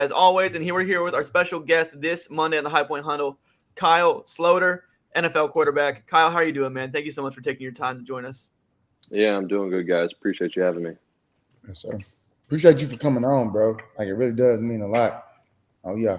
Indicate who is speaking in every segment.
Speaker 1: as always. And here we're here with our special guest this Monday on the High Point Huddle, Kyle Sloter, NFL quarterback. Kyle, how are you doing, man? Thank you so much for taking your time to join us.
Speaker 2: Yeah, I'm doing good, guys. Appreciate you having me.
Speaker 3: Yes, sir. Appreciate you for coming on, bro. Like, it really does mean a lot. Oh, yeah.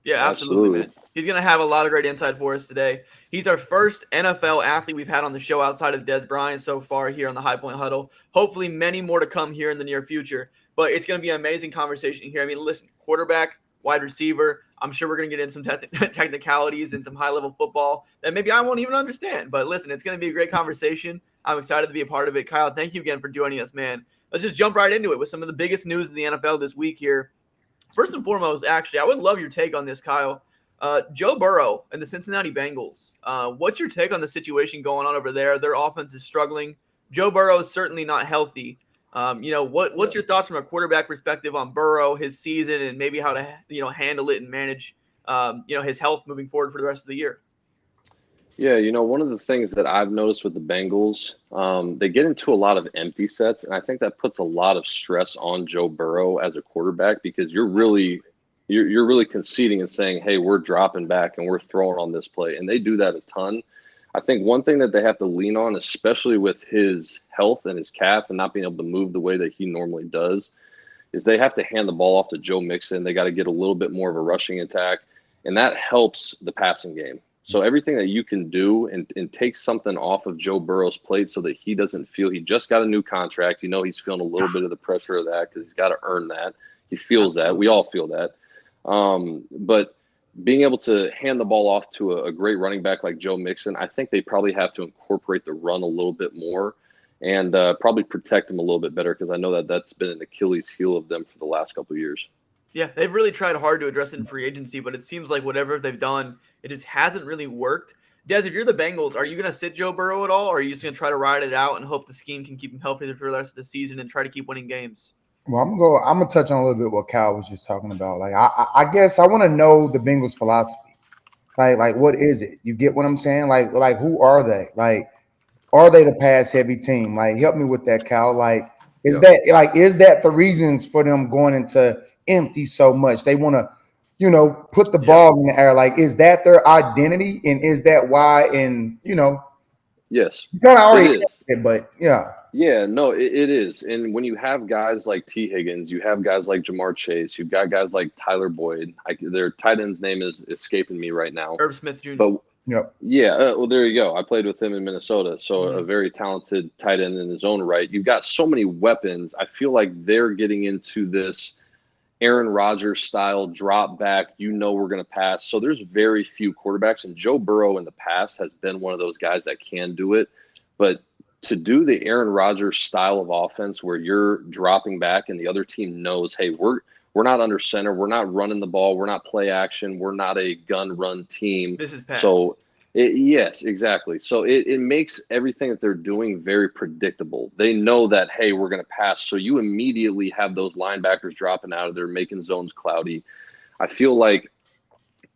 Speaker 1: Yeah, absolutely,
Speaker 2: Absolutely.
Speaker 1: man. He's going to have a lot of great insight for us today. He's our first NFL athlete we've had on the show outside of Dez Bryant so far here on the High Point Huddle. Hopefully, many more to come here in the near future. But it's going to be an amazing conversation here. I mean, listen, quarterback, wide receiver. I'm sure we're going to get into some technicalities and some high-level football that maybe I won't even understand. But listen, it's going to be a great conversation. I'm excited to be a part of it. Kyle, thank you again for joining us, man. Let's just jump right into it with some of the biggest news in the NFL this week here. First and foremost, actually, I would love your take on this, Kyle. Joe Burrow and the Cincinnati Bengals. What's your take on the situation going on over there? Their offense is struggling. Joe Burrow is certainly not healthy. What's your thoughts from a quarterback perspective on Burrow, his season, and maybe how to handle it and manage his health moving forward for the rest of the year?
Speaker 2: Yeah, one of the things that I've noticed with the Bengals, they get into a lot of empty sets, and I think that puts a lot of stress on Joe Burrow as a quarterback because you're really conceding and saying, hey, we're dropping back and we're throwing on this play. And they do that a ton. I think one thing that they have to lean on, especially with his health and his calf and not being able to move the way that he normally does, is they have to hand the ball off to Joe Mixon. They got to get a little bit more of a rushing attack, and that helps the passing game. So everything that you can do and take something off of Joe Burrow's plate so that he doesn't feel he just got a new contract. He's feeling a little bit of the pressure of that because he's got to earn that. He feels that. We all feel that. But being able to hand the ball off to a great running back like Joe Mixon, I think they probably have to incorporate the run a little bit more and probably protect him a little bit better because I know that that's been an Achilles heel of them for the last couple of years.
Speaker 1: Yeah, they've really tried hard to address it in free agency, but it seems like whatever they've done, it just hasn't really worked. Des, if you're the Bengals, are you going to sit Joe Burrow at all, or are you just going to try to ride it out and hope the scheme can keep him healthy for the rest of the season and try to keep winning games?
Speaker 3: Well, I'm gonna touch on a little bit what Kyle was just talking about. Like, I guess I want to know the Bengals' philosophy. Like, what is it? You get what I'm saying? Like, who are they? Like, are they the pass heavy team? Like, help me with that, Kyle. Like, is that the reasons for them going into empty so much? They want to, put the ball in the air. Like, is that their identity? And is that why? And
Speaker 2: Yes,
Speaker 3: you kind of already
Speaker 2: it is.
Speaker 3: it, but yeah.
Speaker 2: Yeah, no, it is. And when you have guys like T. Higgins, you have guys like Jamar Chase, you've got guys like Tyler Boyd. Their tight end's name is escaping me right now.
Speaker 1: Herb Smith Jr.
Speaker 2: But
Speaker 3: Yep.
Speaker 2: yeah, well, there you go. I played with him in Minnesota, so a very talented tight end in his own right. You've got so many weapons. I feel like they're getting into this Aaron Rodgers style drop back. We're going to pass. So there's very few quarterbacks, and Joe Burrow in the past has been one of those guys that can do it. But to do the Aaron Rodgers style of offense where you're dropping back and the other team knows, hey, we're not under center, we're not running the ball, we're not play action, we're not a gun run team.
Speaker 1: This is pass.
Speaker 2: So yes, exactly. So it makes everything that they're doing very predictable. They know that, hey, we're going to pass. So you immediately have those linebackers dropping out of there, making zones cloudy. I feel like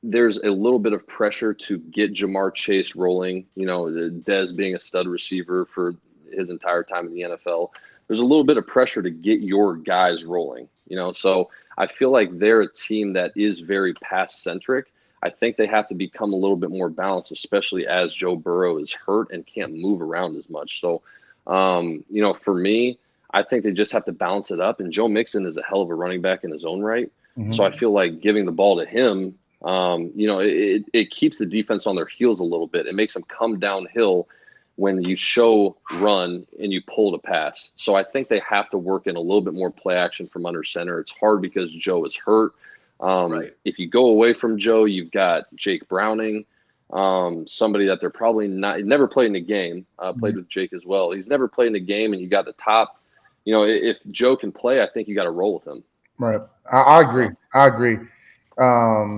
Speaker 2: there's a little bit of pressure to get Jamar Chase rolling, Dez being a stud receiver for his entire time in the NFL. There's a little bit of pressure to get your guys rolling, so I feel like they're a team that is very pass centric. I think they have to become a little bit more balanced, especially as Joe Burrow is hurt and can't move around as much. So, for me, I think they just have to balance it up. And Joe Mixon is a hell of a running back in his own right.
Speaker 3: Mm-hmm.
Speaker 2: So I feel like giving the ball to him, it keeps the defense on their heels a little bit. It makes them come downhill when you show run and you pull to pass. So I think they have to work in a little bit more play action from under center. It's hard because Joe is hurt.
Speaker 1: Right.
Speaker 2: If you go away from Joe, you've got Jake Browning, somebody that they're probably never played in a game, played with Jake as well. He's never played in a game, and you got the top. If Joe can play, I think you got to roll with him.
Speaker 3: Right. I agree. I agree.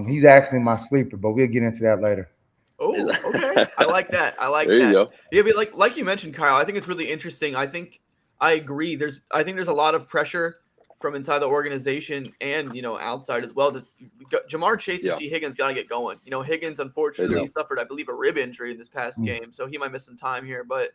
Speaker 3: He's actually my sleeper, but we'll get into that later.
Speaker 1: Oh, okay. I like that.
Speaker 2: There you go.
Speaker 1: Yeah, but like you mentioned, Kyle, I think it's really interesting. I think I agree. I think there's a lot of pressure from inside the organization and outside as well. Jamar Chase and G. Higgins got to get going. Higgins unfortunately suffered, I believe, a rib injury in this past game, so he might miss some time here. But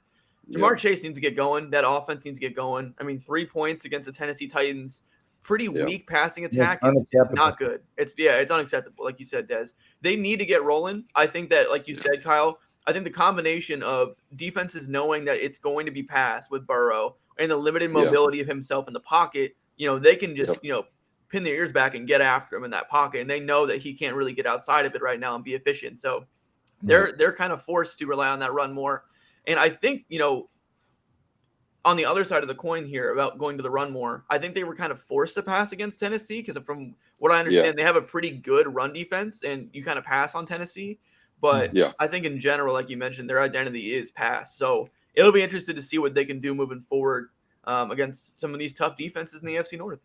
Speaker 1: Jamar Chase needs to get going. That offense needs to get going. I mean, 3 points against the Tennessee Titans. pretty weak passing
Speaker 3: It's
Speaker 1: attack is not good. It's unacceptable. Like you said, Des, they need to get rolling. I think that, like you said, Kyle, I think the combination of defenses knowing that it's going to be passed with Burrow and the limited mobility of himself in the pocket, they can just, pin their ears back and get after him in that pocket. And they know that he can't really get outside of it right now and be efficient. So they're kind of forced to rely on that run more. And I think, on the other side of the coin here about going to the run more, I think they were kind of forced to pass against Tennessee because from what I understand, they have a pretty good run defense and you kind of pass on Tennessee. But I think in general, like you mentioned, their identity is pass. So it'll be interesting to see what they can do moving forward against some of these tough defenses in the AFC North.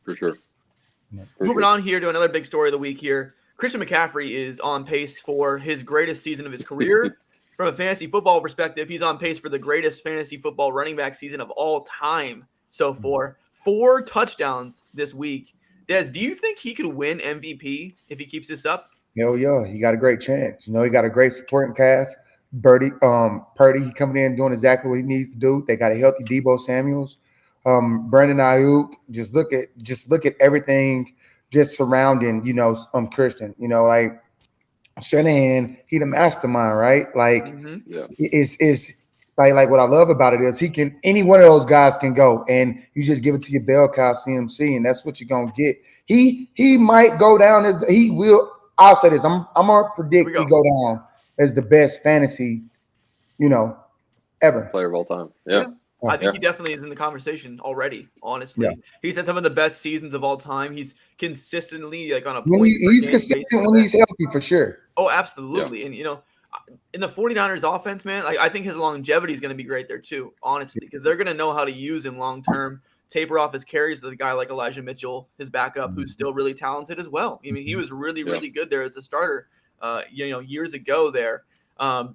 Speaker 2: For sure.
Speaker 1: Moving on here to another big story of the week here. Christian McCaffrey is on pace for his greatest season of his career. From a fantasy football perspective, he's on pace for the greatest fantasy football running back season of all time so far. 4 touchdowns this week. Des, do you think he could win MVP if he keeps this up?
Speaker 3: Hell yeah, he got a great chance. He got a great supporting cast. Purdy, he coming in doing exactly what he needs to do. They got a healthy Deebo Samuels. Brandon Ayuk. Just look at everything just surrounding, Christian. Like Shanahan, he the mastermind, right? Like is like what I love about it is any one of those guys can go and you just give it to your bell cow CMC and that's what you're gonna get. He might go down I'll say this. I'm gonna predict he go down as the best fantasy, ever
Speaker 2: player of all time. Yeah.
Speaker 1: I think he definitely is in the conversation already, honestly. He's had some of the best seasons of all time. He's consistently on a point.
Speaker 3: He's consistent when he's healthy for sure.
Speaker 1: Oh, absolutely. And, in the 49ers offense, man, I think his longevity is going to be great there too, honestly, because they're going to know how to use him long-term, taper off his carries with a guy like Elijah Mitchell, his backup, who's still really talented as well. I mean, he was really, really good there as a starter, years ago there.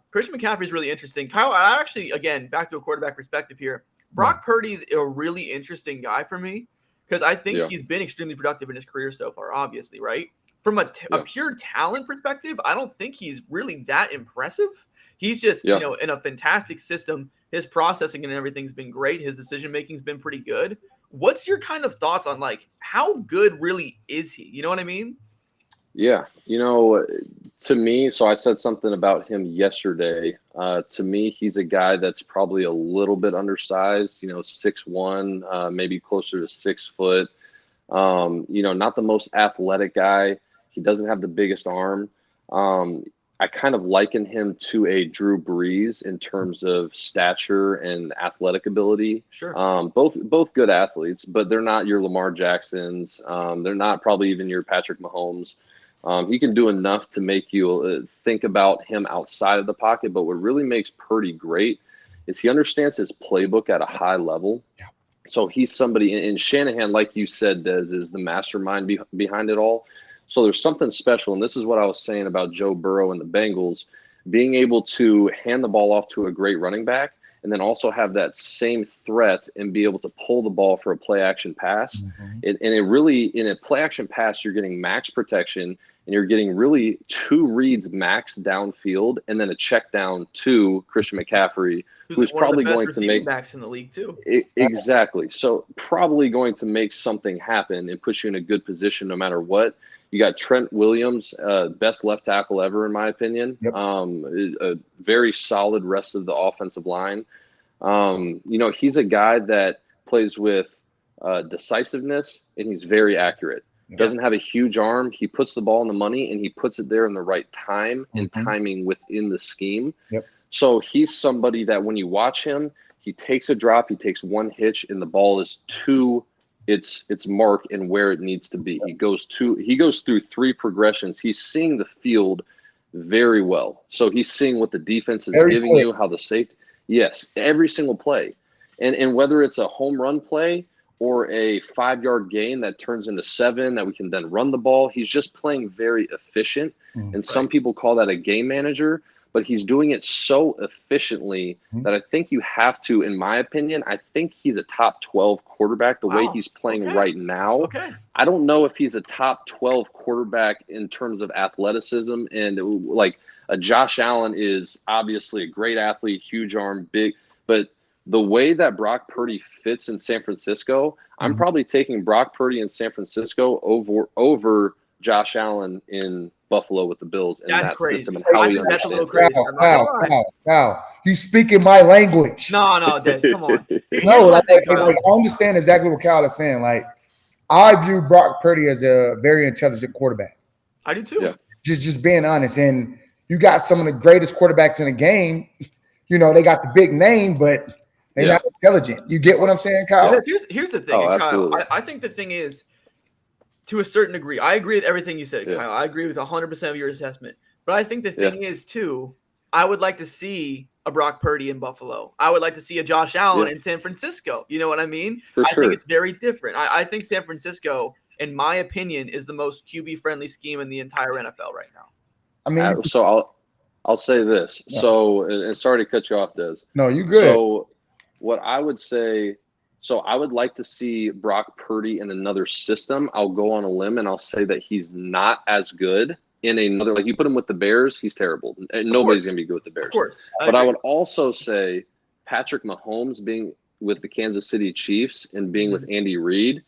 Speaker 1: Christian McCaffrey is really interesting. Kyle, I actually, again, back to a quarterback perspective here, Brock Purdy's a really interesting guy for me because I think he's been extremely productive in his career so far, obviously, right? From a pure talent perspective, I don't think he's really that impressive. He's just, in a fantastic system. His processing and everything's been great. His decision-making's been pretty good. What's your kind of thoughts on, how good really is he? You know what I mean?
Speaker 2: Yeah. To me, so I said something about him yesterday. To me, he's a guy that's probably a little bit undersized, 6'1", maybe closer to 6 foot. Not the most athletic guy. He doesn't have the biggest arm. I kind of liken him to a Drew Brees in terms of stature and athletic ability.
Speaker 1: Sure.
Speaker 2: Both good athletes, but they're not your Lamar Jacksons. They're not probably even your Patrick Mahomes. He can do enough to make you think about him outside of the pocket. But what really makes Purdy great is he understands his playbook at a high level. Yeah. So he's somebody, and Shanahan, like you said, Des, is the mastermind behind it all. So there's something special, and this is what I was saying about Joe Burrow and the Bengals, being able to hand the ball off to a great running back and then also have that same threat and be able to pull the ball for a play-action pass. And it really, in a play-action pass, you're getting max protection, and you're getting really 2 reads max downfield and then a check down to Christian McCaffrey, who's probably going to make
Speaker 1: backs in the league too.
Speaker 2: Exactly. So probably going to make something happen and put you in a good position no matter what. You got Trent Williams, best left tackle ever, in my opinion. Yep. A very solid rest of the offensive line. He's a guy that plays with decisiveness, and he's very accurate. Yep. Doesn't have a huge arm. He puts the ball in the money, and he puts it there in the right time and timing within the scheme. Yep. So he's somebody that when you watch him, he takes a drop, he takes one hitch, and the ball is to its mark and where it needs to be. He goes through 3 progressions. He's seeing the field very well. So he's seeing what the defense is giving you, how the safety. Yes, every single play. And whether it's a home run play or a 5-yard gain that turns into 7 that we can then run the ball, he's just playing very efficient. And some people call that a game manager, but he's doing it so efficiently that I think you have to, in my opinion, I think he's a top 12 quarterback the way he's playing right now. I don't know if he's a top 12 quarterback in terms of athleticism. And a Josh Allen is obviously a great athlete, huge arm, big. But the way that Brock Purdy fits in San Francisco, I'm probably taking Brock Purdy in San Francisco over Josh Allen in Buffalo with the Bills in
Speaker 1: That's
Speaker 2: that
Speaker 1: crazy.
Speaker 2: system and how
Speaker 1: I
Speaker 2: he
Speaker 1: think that's a little
Speaker 2: understands
Speaker 1: crazy. I'm not gonna lie.
Speaker 3: Kyle, you speaking my language.
Speaker 1: No, Des, come on.
Speaker 2: it.
Speaker 1: Here's
Speaker 3: No,
Speaker 1: my
Speaker 3: like,
Speaker 1: thing,
Speaker 3: like,
Speaker 1: Kyle.
Speaker 3: like, I understand exactly what Kyle is saying. Like, I view Brock Purdy as a very intelligent quarterback.
Speaker 1: I do too.
Speaker 2: Yeah.
Speaker 3: Just being honest. And you got some of the greatest quarterbacks in the game. You know, they got the big name, but they're not intelligent. You get what I'm saying, Kyle?
Speaker 1: Here's the thing,
Speaker 2: Oh,
Speaker 1: Kyle.
Speaker 2: absolutely.
Speaker 1: I think the thing is, to a certain degree, I agree with everything you said, Kyle. I agree with 100% of your assessment. But I think the thing is, too, I would like to see a Brock Purdy in Buffalo. I would like to see a Josh Allen in San Francisco. You know what I mean?
Speaker 2: For
Speaker 1: I
Speaker 2: sure.
Speaker 1: think it's very different. I think San Francisco, in my opinion, is the most QB-friendly scheme in the entire NFL right now.
Speaker 3: I mean,
Speaker 2: so I'll say this. Yeah. So, and sorry to cut you off, Des.
Speaker 3: No, you good.
Speaker 2: So, what I would say, I would like to see Brock Purdy in another system. I'll go on a limb and I'll say that he's not as good in another. Like you put him with the Bears, he's terrible. Nobody's going to be good with the Bears.
Speaker 1: Of course.
Speaker 2: But I would also say Patrick Mahomes being with the Kansas City Chiefs and being with Andy Reid.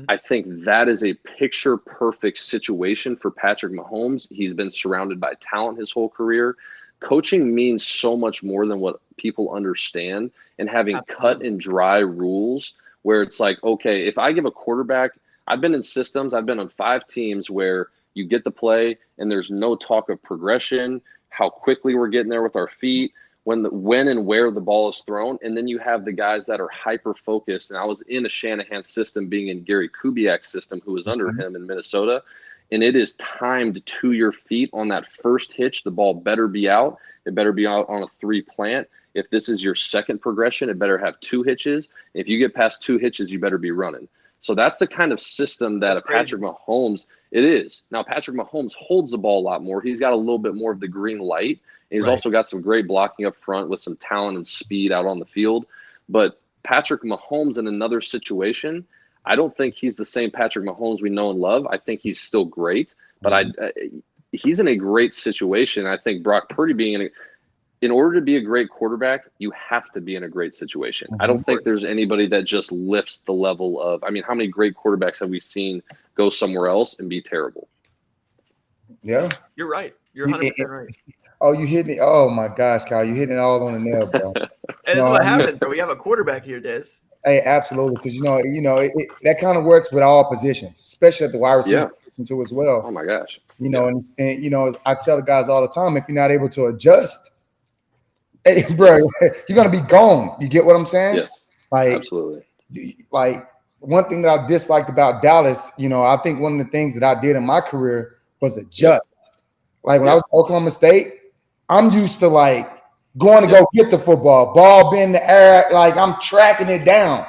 Speaker 2: I think that is a picture-perfect situation for Patrick Mahomes. He's been surrounded by talent his whole career. Coaching means so much more than what people understand, and having cut and dry rules where it's like, okay, if I give a quarterback, I've been in systems, I've been on 5 teams where you get the play and there's no talk of progression, how quickly we're getting there with our feet, when and where the ball is thrown. And then you have the guys that are hyper-focused. And I was in a Shanahan system being in Gary Kubiak's system, who was under him in Minnesota. And it is timed to your feet on that first hitch. The ball better be out. It better be out on a 3 plant. If this is your second progression, it better have 2 hitches. If you get past 2 hitches, you better be running. So that's the kind of system that Patrick Mahomes, it is. Now, Patrick Mahomes holds the ball a lot more. He's got a little bit more of the green light. And he's also got some great blocking up front with some talent and speed out on the field. But Patrick Mahomes in another situation, I don't think he's the same Patrick Mahomes we know and love. I think he's still great, but he's in a great situation. I think Brock Purdy in order to be a great quarterback, you have to be in a great situation. I don't think there's anybody that just lifts the level of, how many great quarterbacks have we seen go somewhere else and be terrible?
Speaker 3: Yeah.
Speaker 1: You're right. You're 100% right.
Speaker 3: Oh, you hit me. Oh, my gosh, Kyle. You hitting it all on the nail, bro.
Speaker 1: And this is what happens, bro. We have a quarterback here, Des.
Speaker 3: Hey, absolutely. Because, that kind of works with all positions, especially at the wide receiver position too as well.
Speaker 2: Oh, my gosh.
Speaker 3: And I tell the guys all the time, if you're not able to adjust, hey, bro, you're going to be gone. You get what I'm saying?
Speaker 2: Yes, absolutely.
Speaker 3: Like, one thing that I disliked about Dallas, I think one of the things that I did in my career was adjust. Like, when I was at Oklahoma State, I'm used to, going to go get the football, ball be in the air, like I'm tracking it down.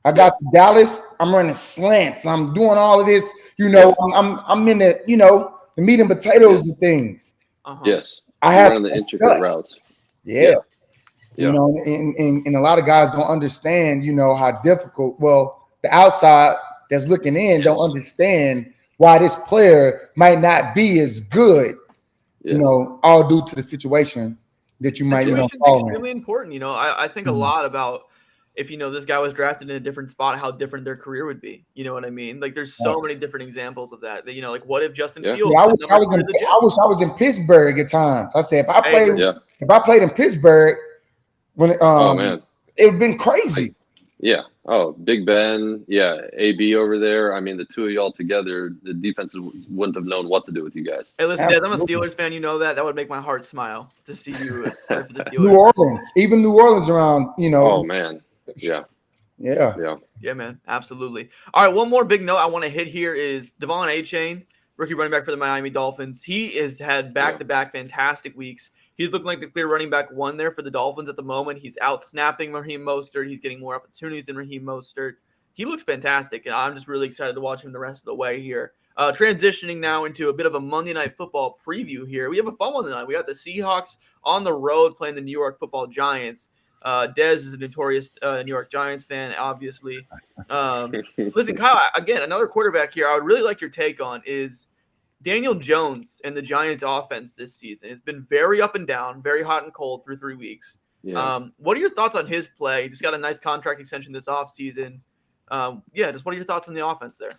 Speaker 3: I got to Dallas, I'm running slants, I'm doing all of this, I'm in the, the meat and potatoes of things.
Speaker 2: Yes.
Speaker 3: I have
Speaker 2: the intricate routes.
Speaker 3: And a lot of guys don't understand, how difficult, the outside that's looking in don't understand why this player might not be as good, all due to the situation that you might,
Speaker 1: Situation is extremely important. I think a lot about if this guy was drafted in a different spot, how different their career would be. You know what I mean? Like there's so many different examples of that. Like what if Justin Fields?
Speaker 3: I wish I was in Pittsburgh at times. I said if I played in Pittsburgh when it would have been crazy.
Speaker 2: Big Ben, AB over there. The two of y'all together, the defenses wouldn't have known what to do with you guys.
Speaker 1: Hey, listen, Des, I'm a Steelers fan. You know that. That would make my heart smile to see you for the Steelers.
Speaker 3: New Orleans, even New Orleans around,
Speaker 2: Oh man, yeah,
Speaker 1: man, absolutely. All right, one more big note I want to hit here is Devon Achane, rookie running back for the Miami Dolphins. He has had back-to-back fantastic weeks. He's looking like the clear running back 1 there for the Dolphins at the moment. He's out-snapping Raheem Mostert. He's getting more opportunities than Raheem Mostert. He looks fantastic, and I'm just really excited to watch him the rest of the way here. Transitioning now into a bit of a Monday Night Football preview here. We have a fun one tonight. We got the Seahawks on the road playing the New York Football Giants. Dez is a notorious New York Giants fan, obviously. Listen, Kyle, again, another quarterback here I would really like your take on is Daniel Jones and the Giants offense this season. It's been very up and down, very hot and cold through 3 weeks.
Speaker 2: Yeah.
Speaker 1: What are your thoughts on his play? He just got a nice contract extension this offseason. Just what are your thoughts on the offense there?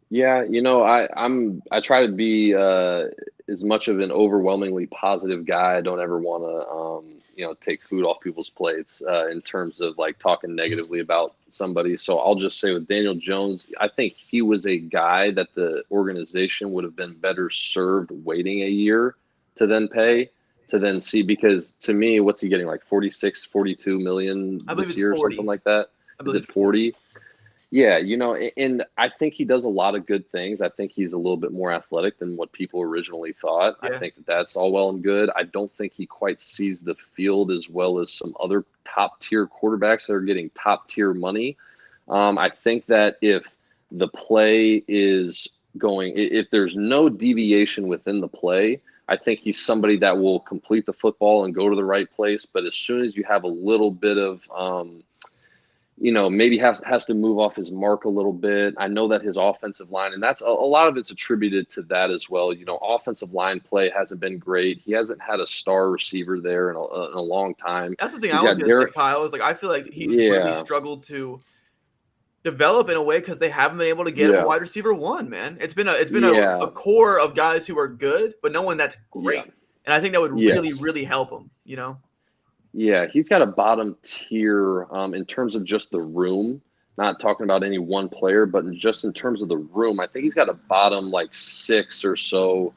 Speaker 2: Yeah, I try to be as much of an overwhelmingly positive guy. I don't ever want to take food off people's plates in terms of like talking negatively about somebody. So I'll just say with Daniel Jones, I think he was a guy that the organization would have been better served waiting a year to then pay to then see, because to me, what's he getting, like 46, 42 million
Speaker 1: I believe
Speaker 2: this
Speaker 1: it's
Speaker 2: year or
Speaker 1: 40.
Speaker 2: something like that?
Speaker 1: I
Speaker 2: Is
Speaker 1: believe
Speaker 2: it 40? Yeah, and I think he does a lot of good things. I think he's a little bit more athletic than what people originally thought. I
Speaker 1: Yeah.
Speaker 2: think that that's all well and good. I don't think he quite sees the field as well as some other top-tier quarterbacks that are getting top-tier money. I think that if the play is going, if there's no deviation within the play, I think he's somebody that will complete the football and go to the right place. But as soon as you have a little bit of maybe has to move off his mark a little bit. I know that his offensive line, and that's a lot of it's attributed to that as well. Offensive line play hasn't been great. He hasn't had a star receiver there in a long time.
Speaker 1: That's the thing
Speaker 2: He's
Speaker 1: I was
Speaker 2: got
Speaker 1: going to say,
Speaker 2: Derek.
Speaker 1: Kyle, is like I feel like he's really struggled to develop in a way because they haven't been able to get a wide receiver one, man. It's been a core of guys who are good, but no one that's great.
Speaker 2: Yeah.
Speaker 1: And I think that would really, really help him,
Speaker 2: Yeah, he's got a bottom tier in terms of just the room. Not talking about any one player, but just in terms of the room, I think he's got a bottom like 6 or so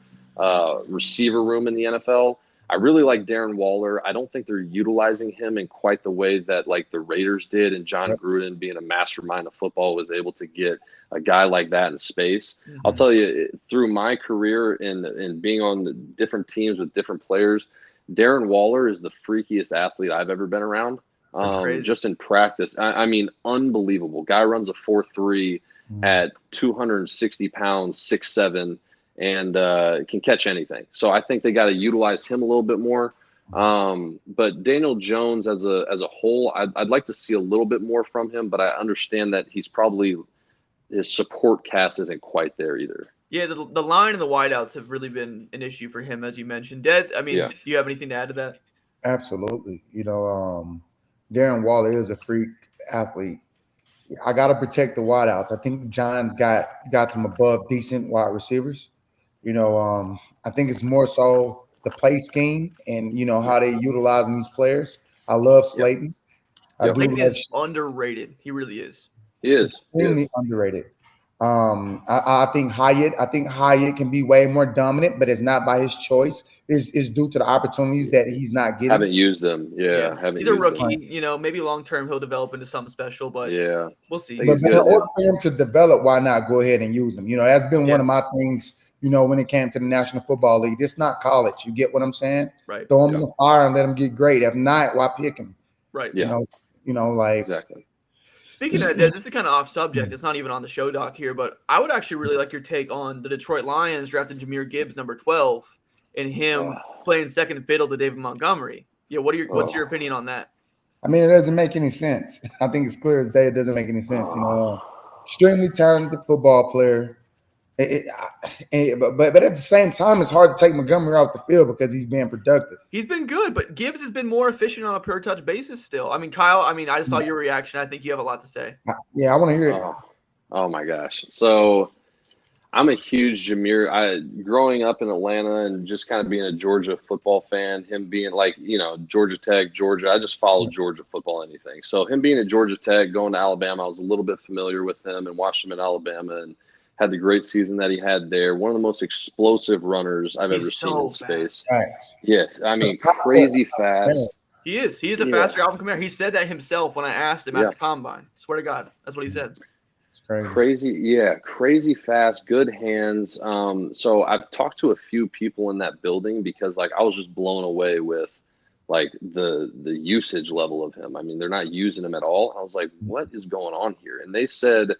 Speaker 2: receiver room in the NFL. I really like Darren Waller. I don't think they're utilizing him in quite the way that like the Raiders did, and John Gruden, being a mastermind of football, was able to get a guy like that in space.
Speaker 1: Mm-hmm.
Speaker 2: I'll tell you, through my career and being on the different teams with different players, Darren Waller is the freakiest athlete I've ever been around. Just in practice. I mean, unbelievable. Guy runs a 4.3 at 260 pounds, 6'7", and can catch anything. So I think they got to utilize him a little bit more. But Daniel Jones as a whole, I'd like to see a little bit more from him, but I understand that he's probably, his support cast isn't quite there either.
Speaker 1: Yeah, the line and the wideouts have really been an issue for him, as you mentioned. Dez, do you have anything to add to that?
Speaker 3: Absolutely. Darren Waller is a freak athlete. I got to protect the wideouts. I think John got some above decent wide receivers. I think it's more so the play scheme and how they utilizing these players. I love Slayton.
Speaker 1: Slayton is underrated. He really is.
Speaker 2: He is
Speaker 3: extremely underrated. I think Hyatt can be way more dominant, but it's not by his choice. It's due to the opportunities that he's not getting.
Speaker 2: Haven't used them.
Speaker 1: He's a rookie. Maybe long term he'll develop into something special, but we'll see.
Speaker 3: But in order for him to develop, why not go ahead and use him? That's been one of my things. When it came to the National Football League, it's not college. You get what I'm saying?
Speaker 1: Right.
Speaker 3: Throw him in the fire and let him get great. If not, why pick him?
Speaker 1: Right.
Speaker 2: Yeah.
Speaker 3: Exactly.
Speaker 1: Speaking of that, this is kind of off subject. It's not even on the show doc here, but I would actually really like your take on the Detroit Lions drafting Jahmyr Gibbs, number 12, and him playing second fiddle to David Montgomery. What's your opinion on that?
Speaker 3: I mean, it doesn't make any sense. I think it's clear as day. It doesn't make any sense. Extremely talented football player. But at the same time, it's hard to take Montgomery off the field because he's being productive.
Speaker 1: He's been good, but Gibbs has been more efficient on a per touch basis still. Kyle, I just saw your reaction. I think you have a lot to say.
Speaker 3: Yeah, I want to hear it.
Speaker 2: Oh my gosh. So I'm a huge Jahmyr. Growing up in Atlanta and just kind of being a Georgia football fan, him being like, Georgia Tech, Georgia, I just followed Georgia football, anything. So him being at Georgia Tech, going to Alabama, I was a little bit familiar with him and watched him in Alabama and had the great season that he had there. One of the most explosive runners I've ever seen in space.
Speaker 3: Thanks.
Speaker 2: Yes, crazy fast.
Speaker 1: He is. He is a faster Alvin Kamara. He said that himself when I asked him at the combine. Swear to God, that's what he said.
Speaker 3: It's
Speaker 2: crazy fast, good hands. So I've talked to a few people in that building because I was just blown away with the usage level of him. They're not using him at all. I was like, what is going on here? And they said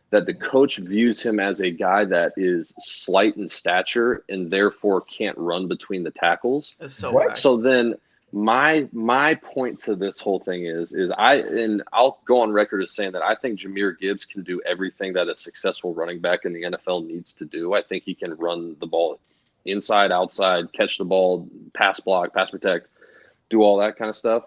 Speaker 2: that the coach views him as a guy that is slight in stature and therefore can't run between the tackles.
Speaker 1: That's so
Speaker 2: So then my point to this whole thing is I'll go on record as saying that I think Jahmyr Gibbs can do everything that a successful running back in the NFL needs to do. I think he can run the ball inside, outside, catch the ball, pass block, pass protect. do all that kind of stuff.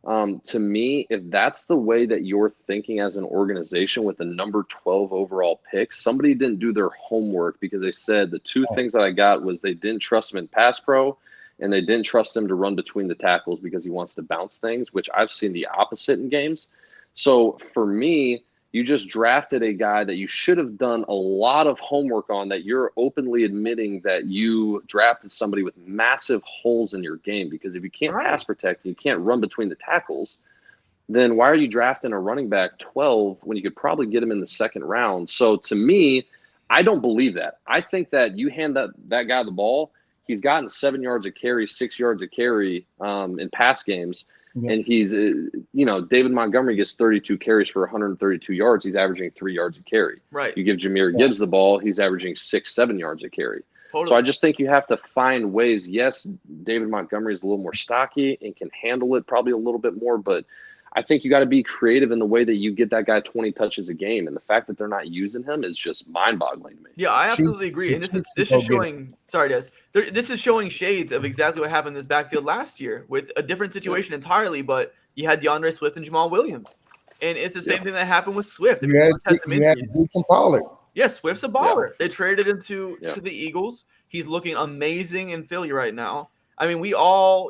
Speaker 2: To me, if that's the way that you're thinking as an organization with the number 12 overall pick, somebody didn't do their homework because they said the two things that I got was they didn't trust him in pass pro and they didn't trust him to run between the tackles because he wants to bounce things, which I've seen the opposite in games. So for me, you just drafted a guy that you should have done a lot of homework on, that you're openly admitting that you drafted somebody with massive holes in your game, because if you can't pass protect, you can't run between the tackles, then why are you drafting a running back 12 when you could probably get him in the second round? So to me, I don't believe that. I think that you hand that guy the ball, he's gotten 7 yards a carry, 6 yards a carry in pass games. Yeah. And he's, David Montgomery gets 32 carries for 132 yards. He's averaging 3 yards a carry.
Speaker 1: Right.
Speaker 2: You give Jahmyr Gibbs the ball, he's averaging 6-7 yards a carry. Totally. So I just think you have to find ways. Yes, David Montgomery is a little more stocky and can handle it probably a little bit more, but I think you got to be creative in the way that you get that guy 20 touches a game. And the fact that they're not using him is just mind-boggling to me.
Speaker 1: Yeah, I absolutely agree. And this is showing – sorry, Des. This is showing shades of exactly what happened in this backfield last year with a different situation entirely, but you had DeAndre Swift and Jamal Williams. And it's the same thing that happened with Swift.
Speaker 3: You had Zeke and Pollard.
Speaker 1: Yeah, Swift's a baller. Yeah. They traded him to the Eagles. He's looking amazing in Philly right now. I mean, we all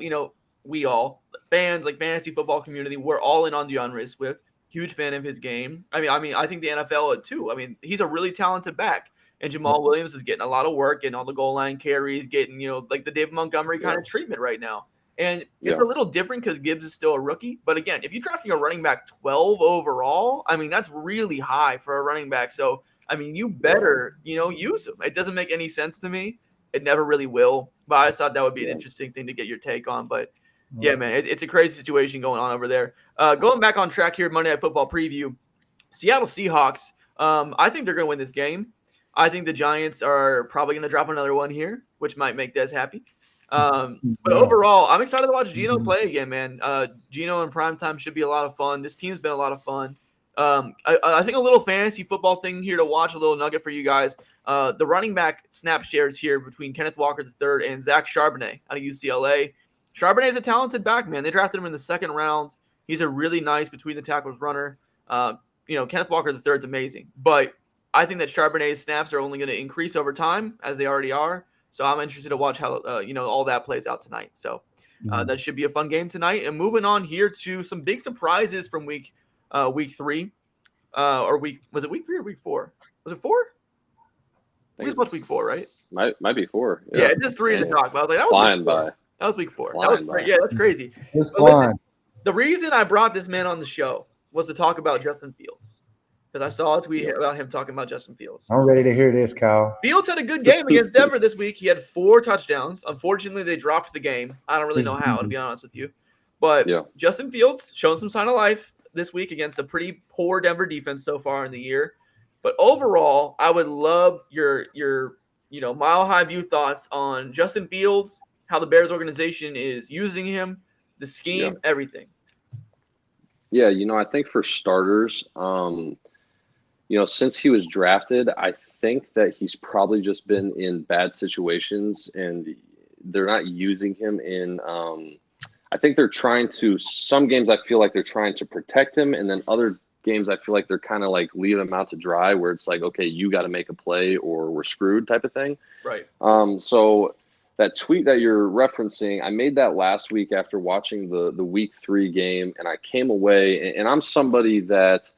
Speaker 1: fans, like fantasy football community, we're all in on DeAndre Swift. Huge fan of his game. I mean, I think the NFL too. I mean, he's a really talented back. And Jamal Williams is getting a lot of work, getting all the goal line carries, getting, like the David Montgomery kind of treatment right now. And it's a little different because Gibbs is still a rookie. But again, if you're drafting a running back 12 overall, I mean, that's really high for a running back. So, I mean, you better, use him. It doesn't make any sense to me. It never really will. But I just thought that would be an interesting thing to get your take on. But yeah, man, it's a crazy situation going on over there. Going back on track here, Monday Night Football preview. Seattle Seahawks. I think they're going to win this game. I think the Giants are probably going to drop another one here, which might make Dez happy. But overall, I'm excited to watch Geno play again, man. Geno in primetime should be a lot of fun. This team's been a lot of fun. I think a little fantasy football thing here to watch, a little nugget for you guys. The running back snap shares here between Kenneth Walker III and Zach Charbonnet out of UCLA. Charbonnet is a talented back, man. They drafted him in the second round. He's a really nice between the tackles runner. Kenneth Walker III is amazing. But I think that Charbonnet's snaps are only going to increase over time, as they already are. So I'm interested to watch how, all that plays out tonight. So that should be a fun game tonight. And moving on here to some big surprises from week 3. Was it week 3 or week 4? Was it 4? I think it's supposed to be week 4, right?
Speaker 2: Might be 4.
Speaker 1: Yeah, it's just 3 in the doc. But I was like, that was
Speaker 2: flying by.
Speaker 1: That was week 4. That was great. Yeah, that's crazy.
Speaker 3: Listen,
Speaker 1: the reason I brought this man on the show was to talk about Justin Fields, because I saw a tweet about him talking about Justin Fields.
Speaker 3: I'm ready to hear this, Kyle.
Speaker 1: Fields had a good game against Denver this week. He had 4 touchdowns. Unfortunately, they dropped the game. I don't really know how, to be honest with you. But Justin Fields showing some sign of life this week against a pretty poor Denver defense so far in the year. But overall, I would love your mile high view thoughts on Justin Fields, how the Bears organization is using him, the scheme, everything.
Speaker 2: Yeah, I think for starters, since he was drafted, I think that he's probably just been in bad situations and they're not using him in I think they're trying to, some games I feel like they're trying to protect him, and then other games I feel like they're kind of like leaving him out to dry, where it's like, okay, you got to make a play or we're screwed type of thing.
Speaker 1: Right.
Speaker 2: So that tweet that you're referencing, I made that last week after watching the week 3 game, and I came away, and I'm somebody that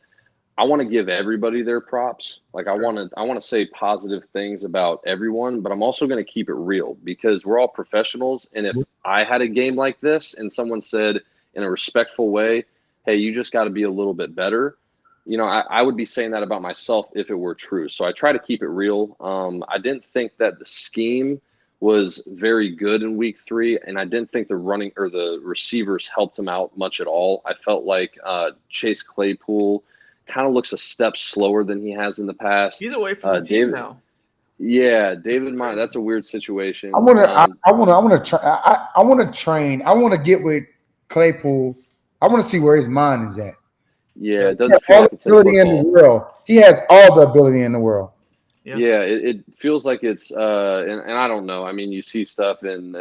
Speaker 2: I want to give everybody their props. Like I want to say positive things about everyone, but I'm also going to keep it real because we're all professionals. And if I had a game like this and someone said in a respectful way, hey, you just got to be a little bit better, I would be saying that about myself if it were true. So I try to keep it real. I didn't think that the scheme was very good in week 3, and I didn't think the running or the receivers helped him out much at all. I felt like Chase Claypool kind of looks a step slower than he has in the past.
Speaker 1: He's away from the team now.
Speaker 2: Yeah, David Meyer. That's a weird situation.
Speaker 3: I want to train. I want to get with Claypool. I want to see where his mind is at.
Speaker 2: Yeah, it doesn't feel like it's in football.
Speaker 3: He has all the ability in the world.
Speaker 2: Yeah, it feels like it's and I don't know. I mean, you see stuff, and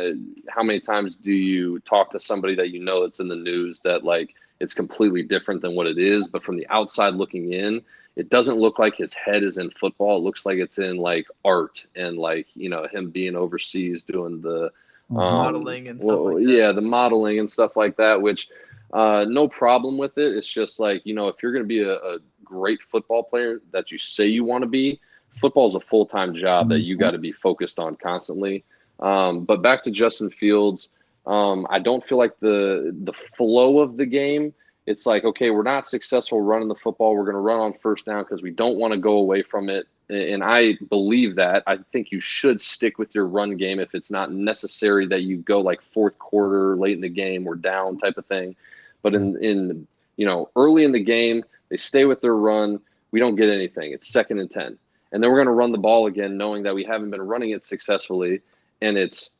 Speaker 2: how many times do you talk to somebody that you know that's in the news that like it's completely different than what it is, but from the outside looking in, it doesn't look like his head is in football. It looks like it's in like art and like, you know, him being overseas doing the
Speaker 1: modeling and stuff like that.
Speaker 2: yeah, the modeling and stuff like that, which no problem with it. It's just like, you know, if you're going to be a great football player that you say you want to be, football is a full-time job that you got to be focused on constantly. But back to Justin Fields, I don't feel like the flow of the game. It's like, okay, we're not successful running the football. We're going to run on first down because we don't want to go away from it. And I believe that. I think you should stick with your run game if it's not necessary that you go like fourth quarter, late in the game, we're down type of thing. But in you know, early in the game, they stay with their run. We don't get anything. It's 2nd and 10. And then we're going to run the ball again, knowing that we haven't been running it successfully, and it's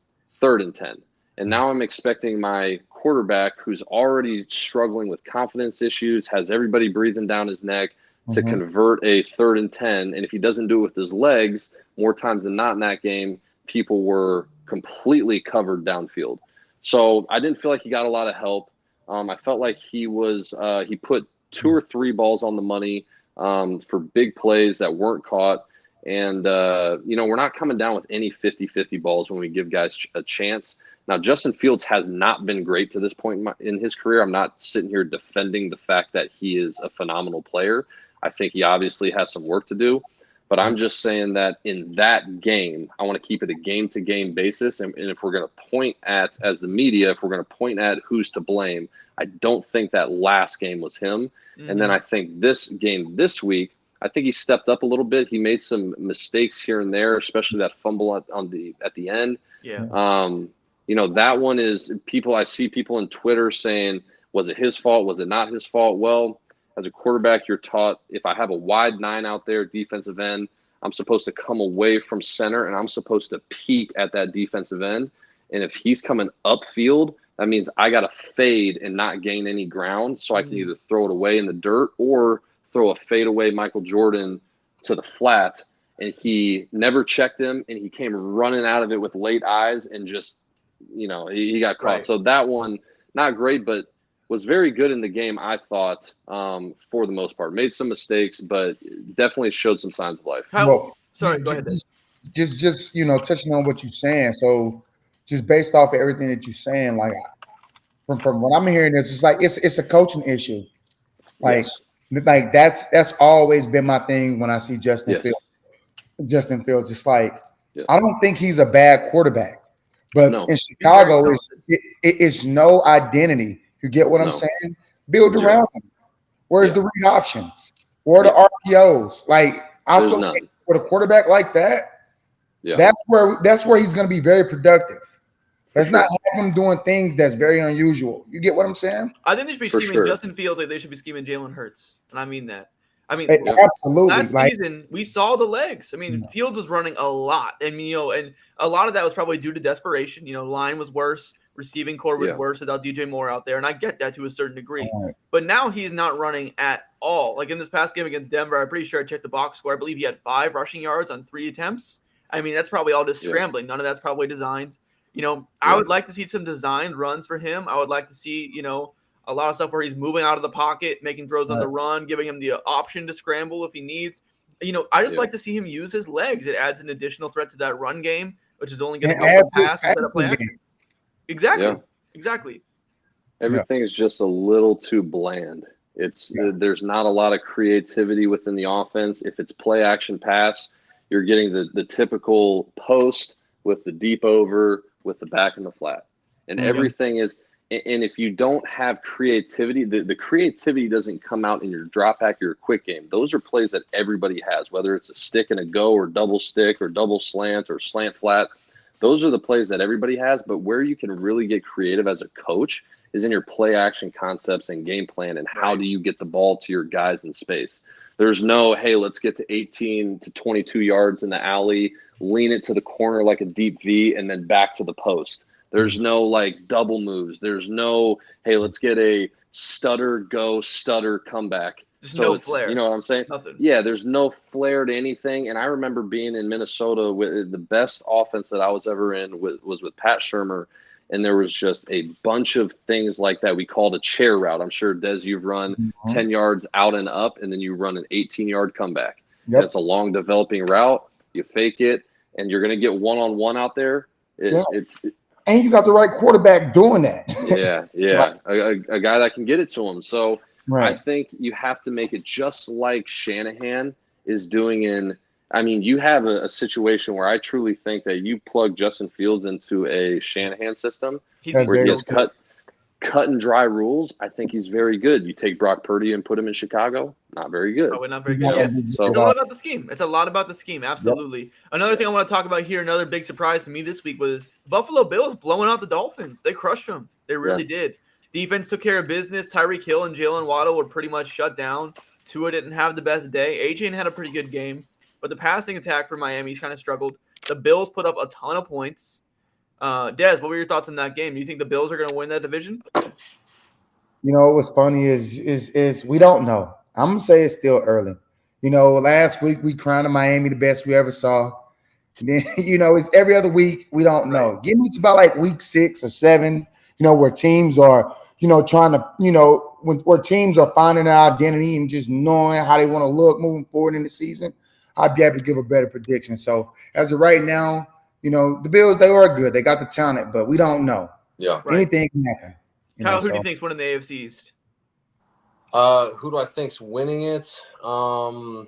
Speaker 2: 3rd and 10. And now I'm expecting my quarterback, who's already struggling with confidence issues, has everybody breathing down his neck, to convert a 3rd and 10. And if he doesn't do it with his legs, more times than not in that game, people were completely covered downfield. So I didn't feel like he got a lot of help. I felt like he put 2 or 3 balls on the money for big plays that weren't caught. And, you know, we're not coming down with any 50-50 balls when we give guys a chance. Now, Justin Fields has not been great to this point in his career. I'm not sitting here defending the fact that he is a phenomenal player. I think he obviously has some work to do. But I'm just saying that in that game, I want to keep it a game-to-game basis. And if we're going to point at, as the media, if we're going to point at who's to blame, I don't think that last game was him. And then I think this game this week, I think he stepped up a little bit. He made some mistakes here and there, especially that fumble at the end.
Speaker 1: Yeah.
Speaker 2: You know, that one is I see people on Twitter saying, was it his fault? Was it not his fault? Well, as a quarterback, you're taught if I have a wide 9 out there, defensive end, I'm supposed to come away from center and I'm supposed to peek at that defensive end. And if he's coming upfield, that means I got to fade and not gain any ground. So I can either throw it away in the dirt or throw a fadeaway Michael Jordan to the flat. And he never checked him and he came running out of it with late eyes and just, you know, he got caught. Right. So that one, not great, but was very good in the game, I thought, for the most part. Made some mistakes, but definitely showed some signs of life.
Speaker 3: Well,
Speaker 1: sorry, go ahead.
Speaker 3: Just you know, touching on what you're saying. So just based off of everything that you're saying, like from what I'm hearing, it's just like it's a coaching issue. Like, like that's always been my thing when I see Justin Fields. Justin Fields, just like I don't think he's a bad quarterback, but in Chicago, it's no identity. You get what I'm saying? Build around him. Where's the read options? Where are the RPOs? Like I feel like with a quarterback like that, that's where he's going to be very productive. Let's not have him doing things that's very unusual. You get what I'm saying?
Speaker 1: I think they should be scheming Justin Fields like they should be scheming Jalen Hurts, and I mean that. I mean,
Speaker 3: absolutely.
Speaker 1: Last season we saw the legs. I mean, Fields was running a lot, and you know, and a lot of that was probably due to desperation. You know, line was worse, receiving core was worse without DJ Moore out there, and I get that to a certain degree. But now he's not running at all. Like in this past game against Denver, I'm pretty sure I checked the box score. I believe he had 5 rushing yards on 3 attempts. I mean, that's probably all just scrambling. None of that's probably designed. You know, I would like to see some designed runs for him. I would like to see, you know, a lot of stuff where he's moving out of the pocket, making throws on the run, giving him the option to scramble if he needs. You know, I just like to see him use his legs. It adds an additional threat to that run game, which is only going to go from pass instead of play action. Exactly. Yeah. Exactly.
Speaker 2: Everything is just a little too bland. There's not a lot of creativity within the offense. If it's play action pass, you're getting the typical post with the deep over with the back and the flat. And everything is – and if you don't have creativity, the creativity doesn't come out in your drop back or your quick game. Those are plays that everybody has, whether it's a stick and a go or double stick or double slant or slant flat. Those are the plays that everybody has. But where you can really get creative as a coach is in your play action concepts and game plan and how do you get the ball to your guys in space. There's no, hey, let's get to 18 to 22 yards in the alley, lean it to the corner like a deep V, and then back to the post. There's no like double moves. There's no, hey, let's get a stutter, go, stutter, comeback.
Speaker 1: Just
Speaker 2: So
Speaker 1: no
Speaker 2: it's,
Speaker 1: flair.
Speaker 2: you know what I'm saying?
Speaker 1: Nothing.
Speaker 2: Yeah, there's no flair to anything. And I remember being in Minnesota with the best offense that I was ever in was with Pat Shermer. And there was just a bunch of things like that. We called a chair route. I'm sure, Des, you've run 10 yards out and up, and then you run an 18-yard comeback.
Speaker 3: Yep.
Speaker 2: And it's a long developing route. You fake it, and you're going to get one-on-one out there.
Speaker 3: And you got the right quarterback doing that.
Speaker 2: Yeah. A guy that can get it to him. So
Speaker 3: Right.
Speaker 2: I think you have to make it just like Shanahan is doing you have a situation where I truly think that you plug Justin Fields into a Shanahan system where he has cut and dry rules. I think he's very good. You take Brock Purdy and put him in Chicago, not very good.
Speaker 1: Probably not very good. Yeah.
Speaker 2: So
Speaker 1: It's a lot about the scheme. It's a lot about the scheme. Absolutely. Yep. Another thing I want to talk about here, another big surprise to me this week was Buffalo Bills blowing out the Dolphins. They crushed them. They really did. Defense took care of business. Tyreek Hill and Jalen Waddle were pretty much shut down. Tua didn't have the best day. A-Chain had a pretty good game, but the passing attack for Miami's kind of struggled. The Bills put up a ton of points. Dez, what were your thoughts on that game? Do you think the Bills are going to win that division?
Speaker 3: You know, what's funny is we don't know. I'm going to say it's still early. You know, last week we crowned Miami the best we ever saw. And then, it's every other week. We don't know. Give me to about like week 6 or 7, where teams are, trying to, where teams are finding their identity and just knowing how they want to look moving forward in the season. I'd be able to give a better prediction. So as of right now, the Bills, they are good. They got the talent, but we don't know.
Speaker 2: Yeah.
Speaker 3: Anything can happen.
Speaker 1: Kyle, who do you think's winning the AFC East?
Speaker 4: Who do I think's winning it? I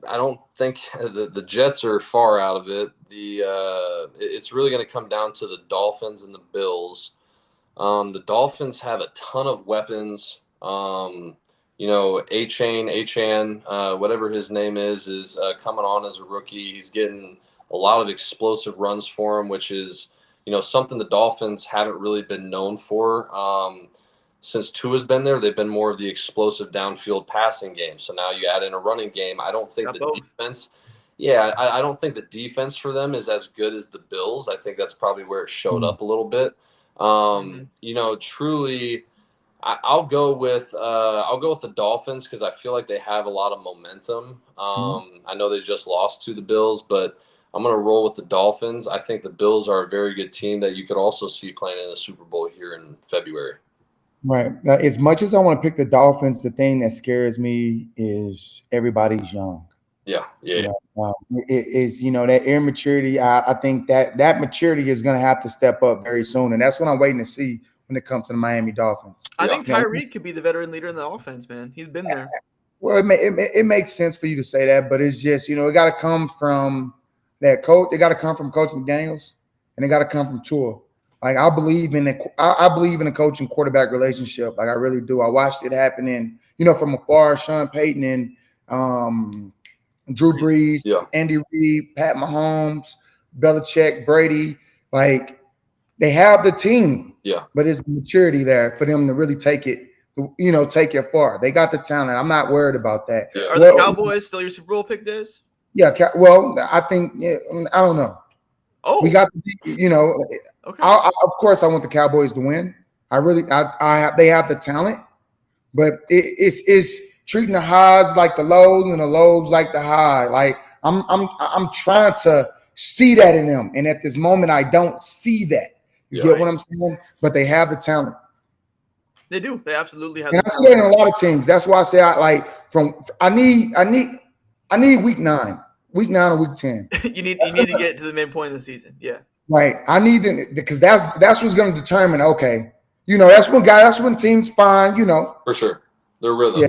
Speaker 4: don't think the Jets are far out of it. It's really going to come down to the Dolphins and the Bills. The Dolphins have a ton of weapons. Achan, whatever his name is coming on as a rookie. He's getting a lot of explosive runs for him, which is, something the Dolphins haven't really been known for. Since Tua's been there, they've been more of the explosive downfield passing game. So now you add in a running game. I don't think defense. Yeah, I don't think the defense for them is as good as the Bills. I think that's probably where it showed up a little bit. Truly, I'll go with the Dolphins because I feel like they have a lot of momentum. I know they just lost to the Bills, but I'm going to roll with the Dolphins. I think the Bills are a very good team that you could also see playing in a Super Bowl here in February.
Speaker 3: Right. Now, as much as I want to pick the Dolphins, the thing that scares me is everybody's young.
Speaker 4: Yeah.
Speaker 3: It is, that immaturity. I think that maturity is going to have to step up very soon. And that's what I'm waiting to see when it comes to the Miami Dolphins.
Speaker 1: I think Tyreek could be the veteran leader in the offense, man. He's been there.
Speaker 3: Well, it makes sense for you to say that, but it's just, it got to come from that coach. It got to come from Coach McDaniels, and it got to come from Tua. Like I believe in the coach and quarterback relationship. Like I really do. I watched it happen in, from afar, Sean Payton and Drew Brees, Andy Reid, Pat Mahomes, Belichick, Brady. Like they have the team, but it's the maturity there for them to really take it far. They got the talent. I'm not worried about that.
Speaker 1: Yeah. Are the Cowboys still your Super Bowl pick, Dez?
Speaker 3: Yeah. Well, I think I don't know.
Speaker 1: Oh,
Speaker 3: we got
Speaker 1: okay.
Speaker 3: Of course, I want the Cowboys to win. They have the talent, but it's treating the highs like the lows and the lows like the high. Like I'm trying to see that in them, and at this moment, I don't see that. You get what I'm saying? But they have the talent.
Speaker 1: They do. They absolutely have.
Speaker 3: And I see that in a lot of teams. That's why I say I need week 9 or week 10.
Speaker 1: you need to get to the midpoint of the season. Yeah.
Speaker 3: Right. I need to, because that's what's going to determine. Okay, that's when teams find.
Speaker 4: For sure, their rhythm.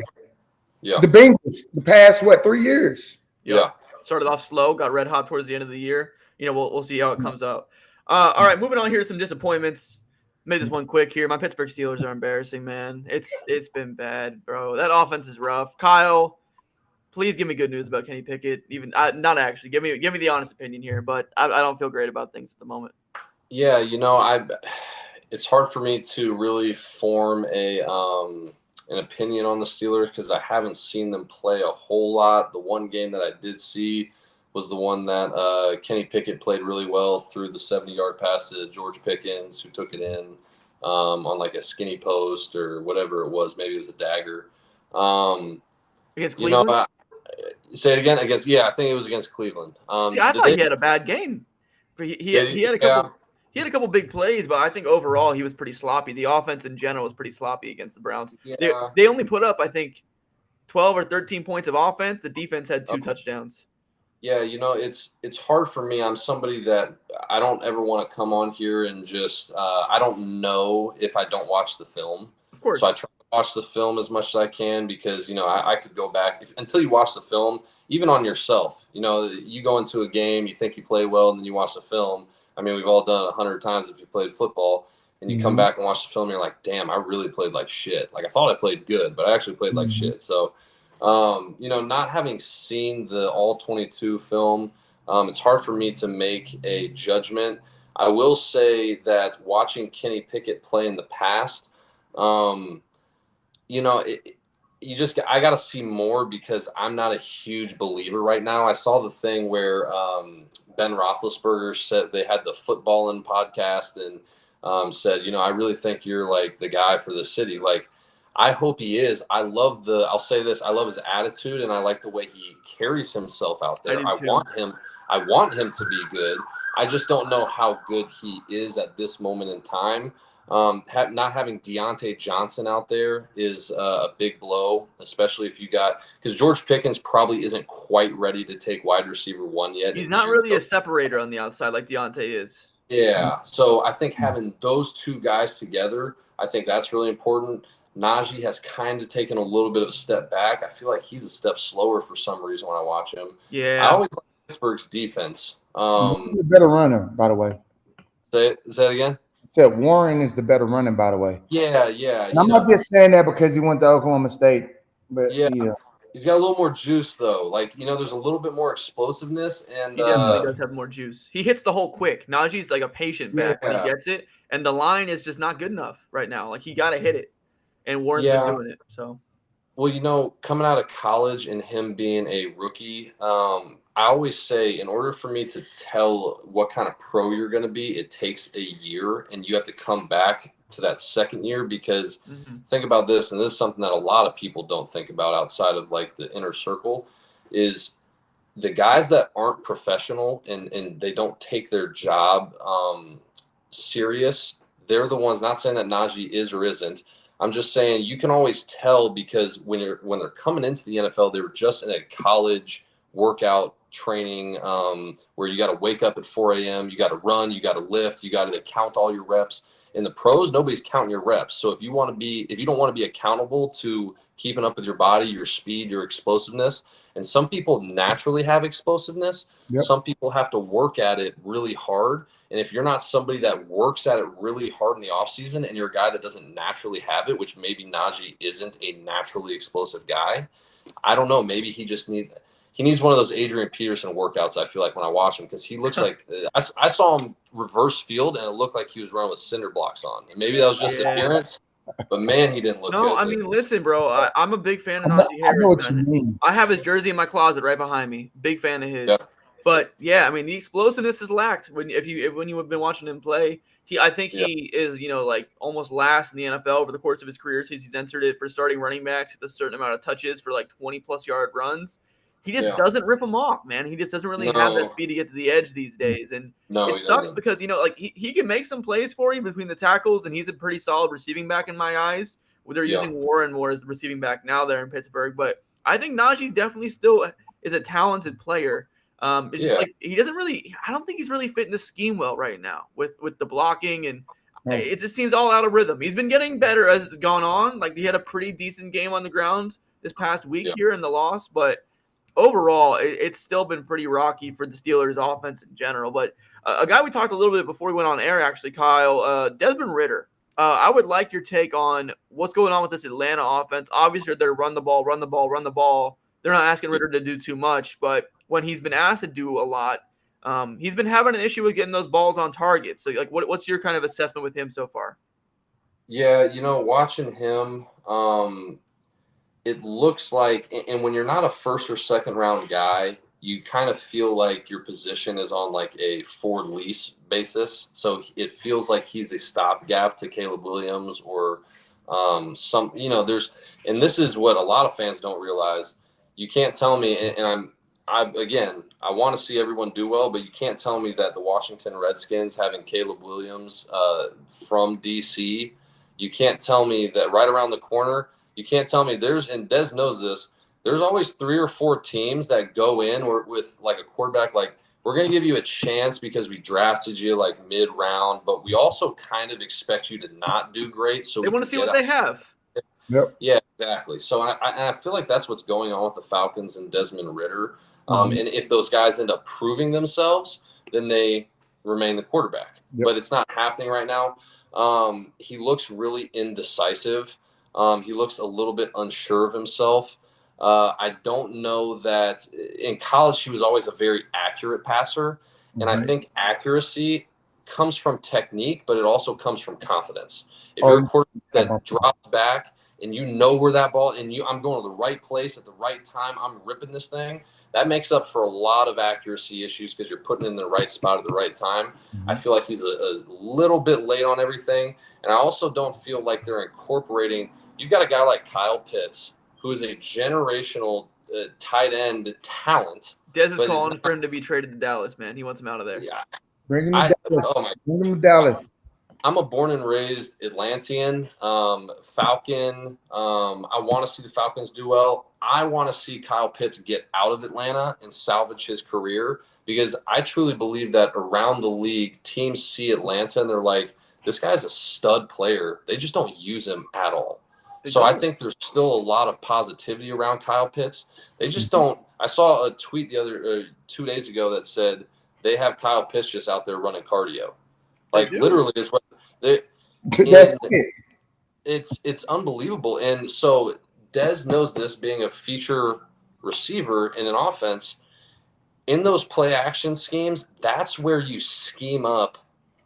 Speaker 4: Yeah.
Speaker 3: The Bengals, the past 3 years.
Speaker 1: Yeah. Started off slow, got red hot towards the end of the year. We'll see how it comes out. All right, moving on here to some disappointments. Made this one quick here. My Pittsburgh Steelers are embarrassing, man. It's been bad, bro. That offense is rough. Kyle, please give me good news about Kenny Pickett. Even not actually. Give me the honest opinion here, but I don't feel great about things at the moment.
Speaker 4: Yeah, it's hard for me to really form an opinion on the Steelers because I haven't seen them play a whole lot. The one game that I did see was the one that Kenny Pickett played really well through the 70-yard pass to George Pickens, who took it in on like a skinny post or whatever it was. Maybe it was a dagger.
Speaker 1: Against
Speaker 4: You know,
Speaker 1: Cleveland?
Speaker 4: say it again. I think it was against Cleveland.
Speaker 1: See, I thought he had a bad game. He had a couple. He had a couple big plays, but I think overall he was pretty sloppy. The offense in general was pretty sloppy against the Browns.
Speaker 4: Yeah.
Speaker 1: They only put up, I think, 12 or 13 points of offense. The defense had 2 touchdowns.
Speaker 4: Yeah, it's hard for me. I'm somebody that I don't ever want to come on here and just I don't know if I don't watch the film.
Speaker 1: Of course.
Speaker 4: So I try to watch the film as much as I can because I could go back until you watch the film, even on yourself. You go into a game, you think you play well, and then you watch the film. I mean, we've all done it 100 times if you played football, and you come back and watch the film, and you're like, damn, I really played like shit. Like I thought I played good, but I actually played like shit. So. Not having seen the all 22 film, it's hard for me to make a judgment. I will say that watching Kenny Pickett play in the past, I got to see more because I'm not a huge believer right now. I saw the thing where Ben Roethlisberger said they had the Footballin' podcast and said, I really think you're like the guy for the city. Like, I hope he is. I'll say this. I love his attitude and I like the way he carries himself out there. I want him to be good. I just don't know how good he is at this moment in time. Not having Deontay Johnson out there is a big blow, especially if because George Pickens probably isn't quite ready to take wide receiver 1 yet.
Speaker 1: He's not really a separator on the outside like Deontay is.
Speaker 4: Yeah. So I think having those 2 guys together, I think that's really important. Najee has kind of taken a little bit of a step back. I feel like he's a step slower for some reason when I watch him.
Speaker 1: Yeah.
Speaker 4: I always like Pittsburgh's defense.
Speaker 3: He's the better runner, by the way.
Speaker 4: Say that again?
Speaker 3: I said Warren is the better runner, by the way.
Speaker 4: Yeah.
Speaker 3: And I'm not just saying that because he went to Oklahoma State. But
Speaker 4: yeah. He's got a little more juice, though. Like, there's a little bit more explosiveness. And
Speaker 1: he definitely does have more juice. He hits the hole quick. Najee's like a patient back when he gets it. And the line is just not good enough right now. Like, he got to hit it. And Warren's been doing it. So,
Speaker 4: well, coming out of college and him being a rookie, I always say in order for me to tell what kind of pro you're going to be, it takes a year, and you have to come back to that second year because think about this, and this is something that a lot of people don't think about outside of like the inner circle, is the guys that aren't professional and they don't take their job serious. They're the ones. Not saying that Najee is or isn't. I'm just saying you can always tell because when they're coming into the NFL, they were just in a college workout training where you got to wake up at 4 a.m. You got to run, you got to lift, you got to count all your reps. In the pros, nobody's counting your reps. So if you don't want to be accountable to keeping up with your body, your speed, your explosiveness, and some people naturally have explosiveness, some people have to work at it really hard. And if you're not somebody that works at it really hard in the offseason and you're a guy that doesn't naturally have it, which maybe Najee isn't a naturally explosive guy, I don't know. Maybe he needs one of those Adrian Peterson workouts, I feel like, when I watch him, because he looks like I saw him reverse field, and it looked like he was running with cinder blocks on. And maybe that was just appearance, but, man, he didn't look good.
Speaker 1: No, I mean, listen, bro, I'm a big fan of Najee Harris, man. I have his jersey in my closet right behind me. Big fan of his. Yeah. But, yeah, I mean, the explosiveness is lacked when you have been watching him play. I think he is, like almost last in the NFL over the course of his career since he's entered it for starting running backs with a certain amount of touches for like 20-plus yard runs. He just doesn't rip them off, man. He just doesn't really have that speed to get to the edge these days. And it sucks because, he can make some plays for you between the tackles, and he's a pretty solid receiving back in my eyes. They're using Warren more as the receiving back now there in Pittsburgh. But I think Najee definitely still is a talented player. It's just like he doesn't really – I don't think he's really fitting the scheme well right now with the blocking, and it just seems all out of rhythm. He's been getting better as it's gone on. Like, he had a pretty decent game on the ground this past week here in the loss, but – overall, it's still been pretty rocky for the Steelers' offense in general. But a guy we talked a little bit before we went on air, actually, Kyle, Desmond Ridder. I would like your take on what's going on with this Atlanta offense. Obviously, they're run the ball. They're not asking Ridder to do too much, but when he's been asked to do a lot, he's been having an issue with getting those balls on target. So, like, what's your kind of assessment with him so far?
Speaker 4: Yeah, watching him, it looks like, and when you're not a first or second round guy, you kind of feel like your position is on like a for lease basis. So it feels like he's a stopgap to Caleb Williams or And this is what a lot of fans don't realize. You can't tell me, I want to see everyone do well, but you can't tell me that the Washington Redskins having Caleb Williams from DC, you can't tell me that right around the corner, you can't tell me and Dez knows this, there's always 3 or 4 teams that go in with like a quarterback, like, we're going to give you a chance because we drafted you like mid-round, but we also kind of expect you to not do great. So
Speaker 1: they want to see what they have.
Speaker 3: Yep.
Speaker 4: Yeah, exactly. So I feel like that's what's going on with the Falcons and Desmond Ridder. And if those guys end up proving themselves, then they remain the quarterback.
Speaker 3: Yep.
Speaker 4: But it's not happening right now. He looks really indecisive. He looks a little bit unsure of himself. I don't know that in college he was always a very accurate passer. And I think accuracy comes from technique, but it also comes from confidence. If you're a quarterback that drops back and you know where that ball and I'm going to the right place at the right time, I'm ripping this thing, that makes up for a lot of accuracy issues because you're putting it in the right spot at the right time. I feel like he's a little bit late on everything. And I also don't feel like they're incorporating – you've got a guy like Kyle Pitts, who is a generational tight end talent.
Speaker 1: Dez is calling for him to be traded to Dallas, man. He wants him out of there.
Speaker 4: Yeah.
Speaker 3: Bring him to Dallas. Bring him to Dallas.
Speaker 4: I'm a born and raised Atlantean, Falcon. I want to see the Falcons do well. I want to see Kyle Pitts get out of Atlanta and salvage his career because I truly believe that around the league, teams see Atlanta and they're like, this guy's a stud player. They just don't use him at all. So I think there's still a lot of positivity around Kyle Pitts. They just don't. I saw a tweet the other 2 days ago that said they have Kyle Pitts just out there running cardio. Like literally is what they.
Speaker 3: That's it.
Speaker 4: It's unbelievable. And so Dez knows this, being a feature receiver in an offense. In those play action schemes, that's where you scheme up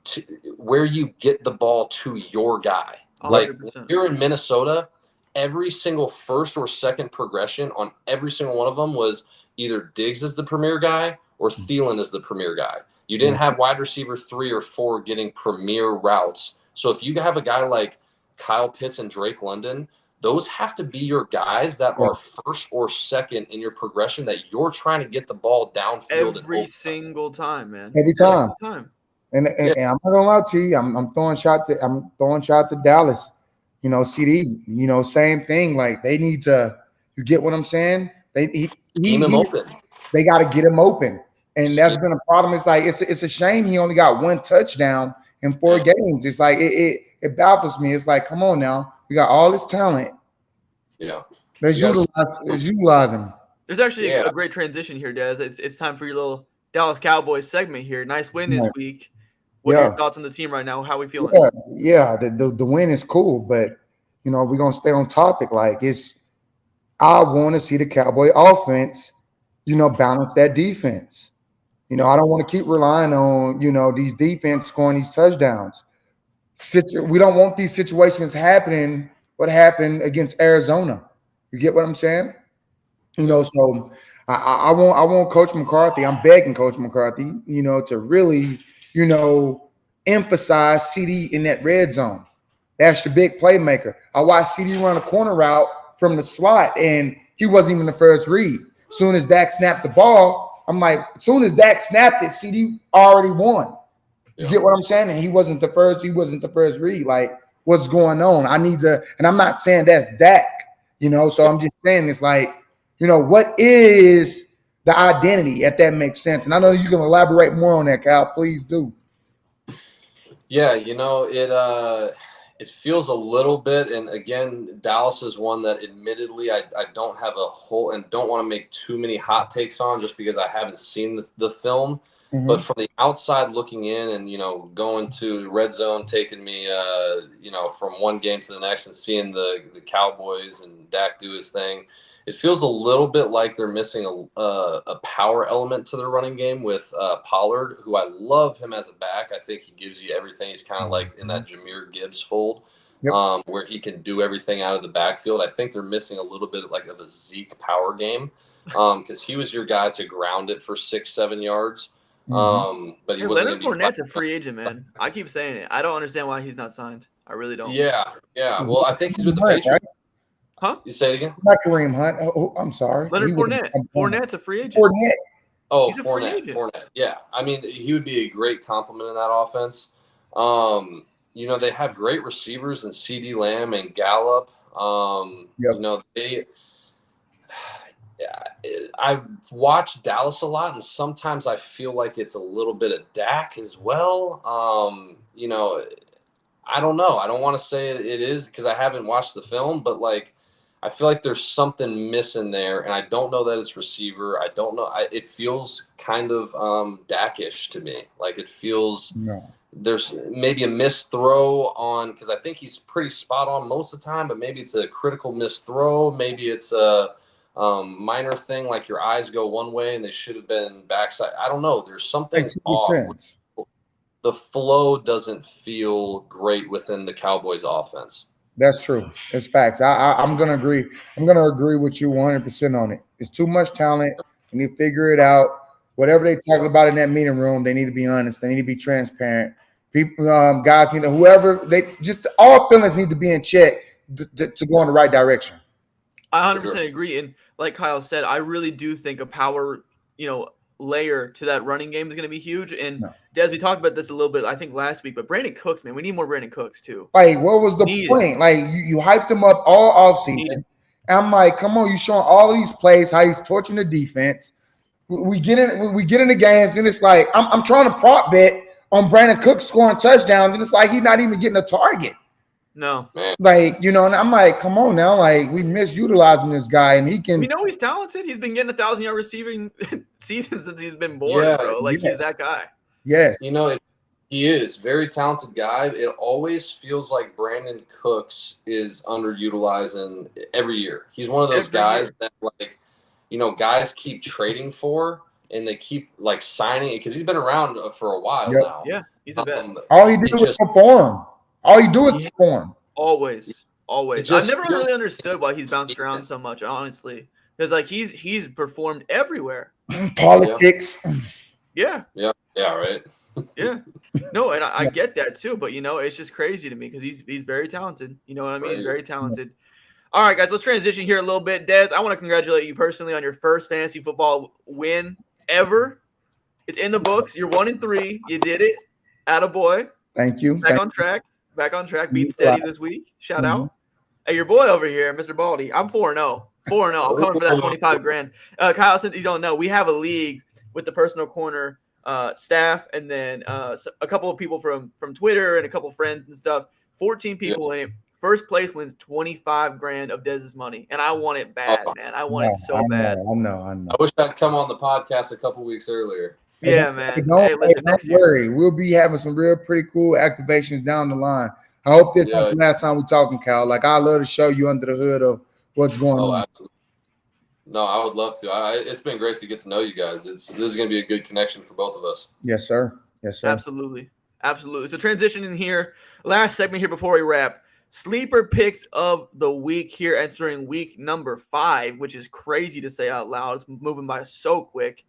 Speaker 4: to where you get the ball to your guy.
Speaker 1: 100%.
Speaker 4: Like you're in Minnesota, every single first or second progression on every single one of them was either Diggs as the premier guy or Thielen as the premier guy. You didn't have wide receiver 3 or 4 getting premier routes. So if you have a guy like Kyle Pitts and Drake London, those have to be your guys that are first or second in your progression that you're trying to get the ball downfield
Speaker 1: every single time, man.
Speaker 3: Every time. And I'm not gonna lie to you, I'm throwing shots at Dallas. You know, CD, you know, same thing. Like they need to, you get what I'm saying? They got to get him open. And that's been a problem. It's like it's a shame he only got 1 touchdown in 4 games. It's like it baffles me. It's like, come on now, we got all this talent.
Speaker 4: Yeah,
Speaker 3: let's utilize him.
Speaker 1: There's actually a great transition here, Dez. It's time for your little Dallas Cowboys segment here. Nice win this week. What are your thoughts on the team right now? How are we feeling?
Speaker 3: Yeah, the win is cool, but you know we're gonna stay on topic. Like I want to see the Cowboy offense, you know, balance that defense. You know, I don't want to keep relying on, you know, these defense scoring these touchdowns. We don't want these situations happening. What happened against Arizona? You get what I'm saying? You know, so I want Coach McCarthy. I'm begging Coach McCarthy, you know, to really, you know, emphasize CD in that red zone. That's the big playmaker. I watched CD run a corner route from the slot, and he wasn't even the first read. As soon as Dak snapped the ball, I'm like, as soon as Dak snapped it, CD already won. You get what I'm saying? And he wasn't the first read. Like, what's going on? I need to, and I'm not saying that's Dak, you know, so I'm just saying it's like, you know, what is the identity, if that makes sense? And I know you can elaborate more on that, Cal. Please do.
Speaker 4: Yeah, you know, it feels a little bit, and again, Dallas is one that admittedly I don't have a whole and don't want to make too many hot takes on just because I haven't seen the film. But from the outside looking in and, you know, going to red zone, taking me, you know, from one game to the next and seeing the Cowboys and Dak do his thing, it feels a little bit like they're missing a power element to their running game with Pollard, who I love him as a back. I think he gives you everything. He's kind of like in that Jahmyr Gibbs fold, where he can do everything out of the backfield. I think they're missing a little bit like of a Zeke power game because he was your guy to ground it for 6-7 yards. But he wasn't.
Speaker 1: Leonard Fournette's a free agent, man. I keep saying it. I don't understand why he's not signed. I really don't.
Speaker 4: Yeah. Well, I think he's with the
Speaker 3: Hunt,
Speaker 4: Patriots.
Speaker 1: Huh?
Speaker 4: You say it again?
Speaker 3: Not Kareem Hunt. Oh, I'm sorry.
Speaker 1: Leonard
Speaker 3: He would've
Speaker 1: Fournette.
Speaker 3: been-
Speaker 1: Fournette's a free agent.
Speaker 3: Fournette.
Speaker 4: Oh,
Speaker 1: He's a free agent.
Speaker 4: Fournette. Yeah. I mean, he would be a great compliment in that offense. They have great receivers in CD Lamb and Gallup.
Speaker 3: Yep.
Speaker 4: I watch Dallas a lot, and sometimes I feel like it's a little bit of Dak as well. I don't know. I don't want to say it is because I haven't watched the film, but like I feel like there's something missing there, and I don't know that it's receiver. I don't know. It feels kind of Dak-ish to me. Like it feels there's maybe a missed throw on because I think he's pretty spot on most of the time, but maybe it's a critical missed throw. Maybe it's a minor thing like your eyes go one way and they should have been backside. I don't know. There's something off. The flow doesn't feel great within the Cowboys offense.
Speaker 3: That's true. It's facts. I'm gonna agree. I'm gonna agree with you 100% on it. It's too much talent. We need to figure it out. Whatever they talk about in that meeting room, they need to be honest. They need to be transparent. People, guys need to whoever they just all feelings need to be in check to go in the right direction.
Speaker 1: I 100% agree. And like Kyle said, I really do think a power, layer to that running game is going to be huge. And Dez, we talked about this a little bit, I think last week, but Brandon Cooks, man, we need more Brandon Cooks too.
Speaker 3: Like, what was the point? Like, you hyped him up all offseason. And I'm like, come on, you showing all these plays, how he's torching the defense. We get in the games, and it's like I'm trying to prop bet on Brandon Cooks scoring touchdowns, and it's like he's not even getting a target.
Speaker 1: No.
Speaker 3: Like, and I'm like, come on now, like we misutilizing this guy, and he can.
Speaker 1: We know he's talented. He's been getting 1,000-yard receiving season since he's been born, bro. Like he's that guy.
Speaker 3: Yes.
Speaker 4: He is very talented guy. It always feels like Brandon Cooks is underutilized every year. He's one of those guys that like, guys keep trading for and they keep like signing it because he's been around for a while now.
Speaker 1: Yeah, he's a vet.
Speaker 3: All he did was perform. All you do is perform.
Speaker 1: Always. I've never really understood why he's bounced around so much, honestly. Because like he's performed everywhere.
Speaker 3: Politics.
Speaker 1: Yeah.
Speaker 4: Right.
Speaker 1: Yeah. No, and I get that too, but it's just crazy to me because he's very talented. You know what I mean? He's very talented. All right, guys, let's transition here a little bit. Dez, I want to congratulate you personally on your first fantasy football win ever. It's in the books. You're 1-3. You did it. Attaboy.
Speaker 3: Thank you.
Speaker 1: Back on track. Beat steady this week. Shout out. Hey, your boy over here, Mr. Baldy. I'm 4-0. 4-0. I'm coming for that 25 grand. Kyle, since you don't know, we have a league with the personal corner staff and then a couple of people from Twitter and a couple of friends and stuff. 14 people in it. First place wins 25 grand of Dez's money, and I want it bad, man. I want it so bad.
Speaker 3: I know.
Speaker 4: I wish I'd come on the podcast a couple weeks earlier.
Speaker 1: Yeah, man.
Speaker 3: Don't worry. We'll be having some real pretty cool activations down the line. I hope this is not the last time we're talking, Cal. Like, I love to show you under the hood of what's going on.
Speaker 4: Absolutely. No, I would love to. It's been great to get to know you guys. This is going to be a good connection for both of us.
Speaker 3: Yes, sir.
Speaker 1: Absolutely. So transitioning here, last segment here before we wrap. Sleeper picks of the week here entering week number 5, which is crazy to say out loud. It's moving by so quick.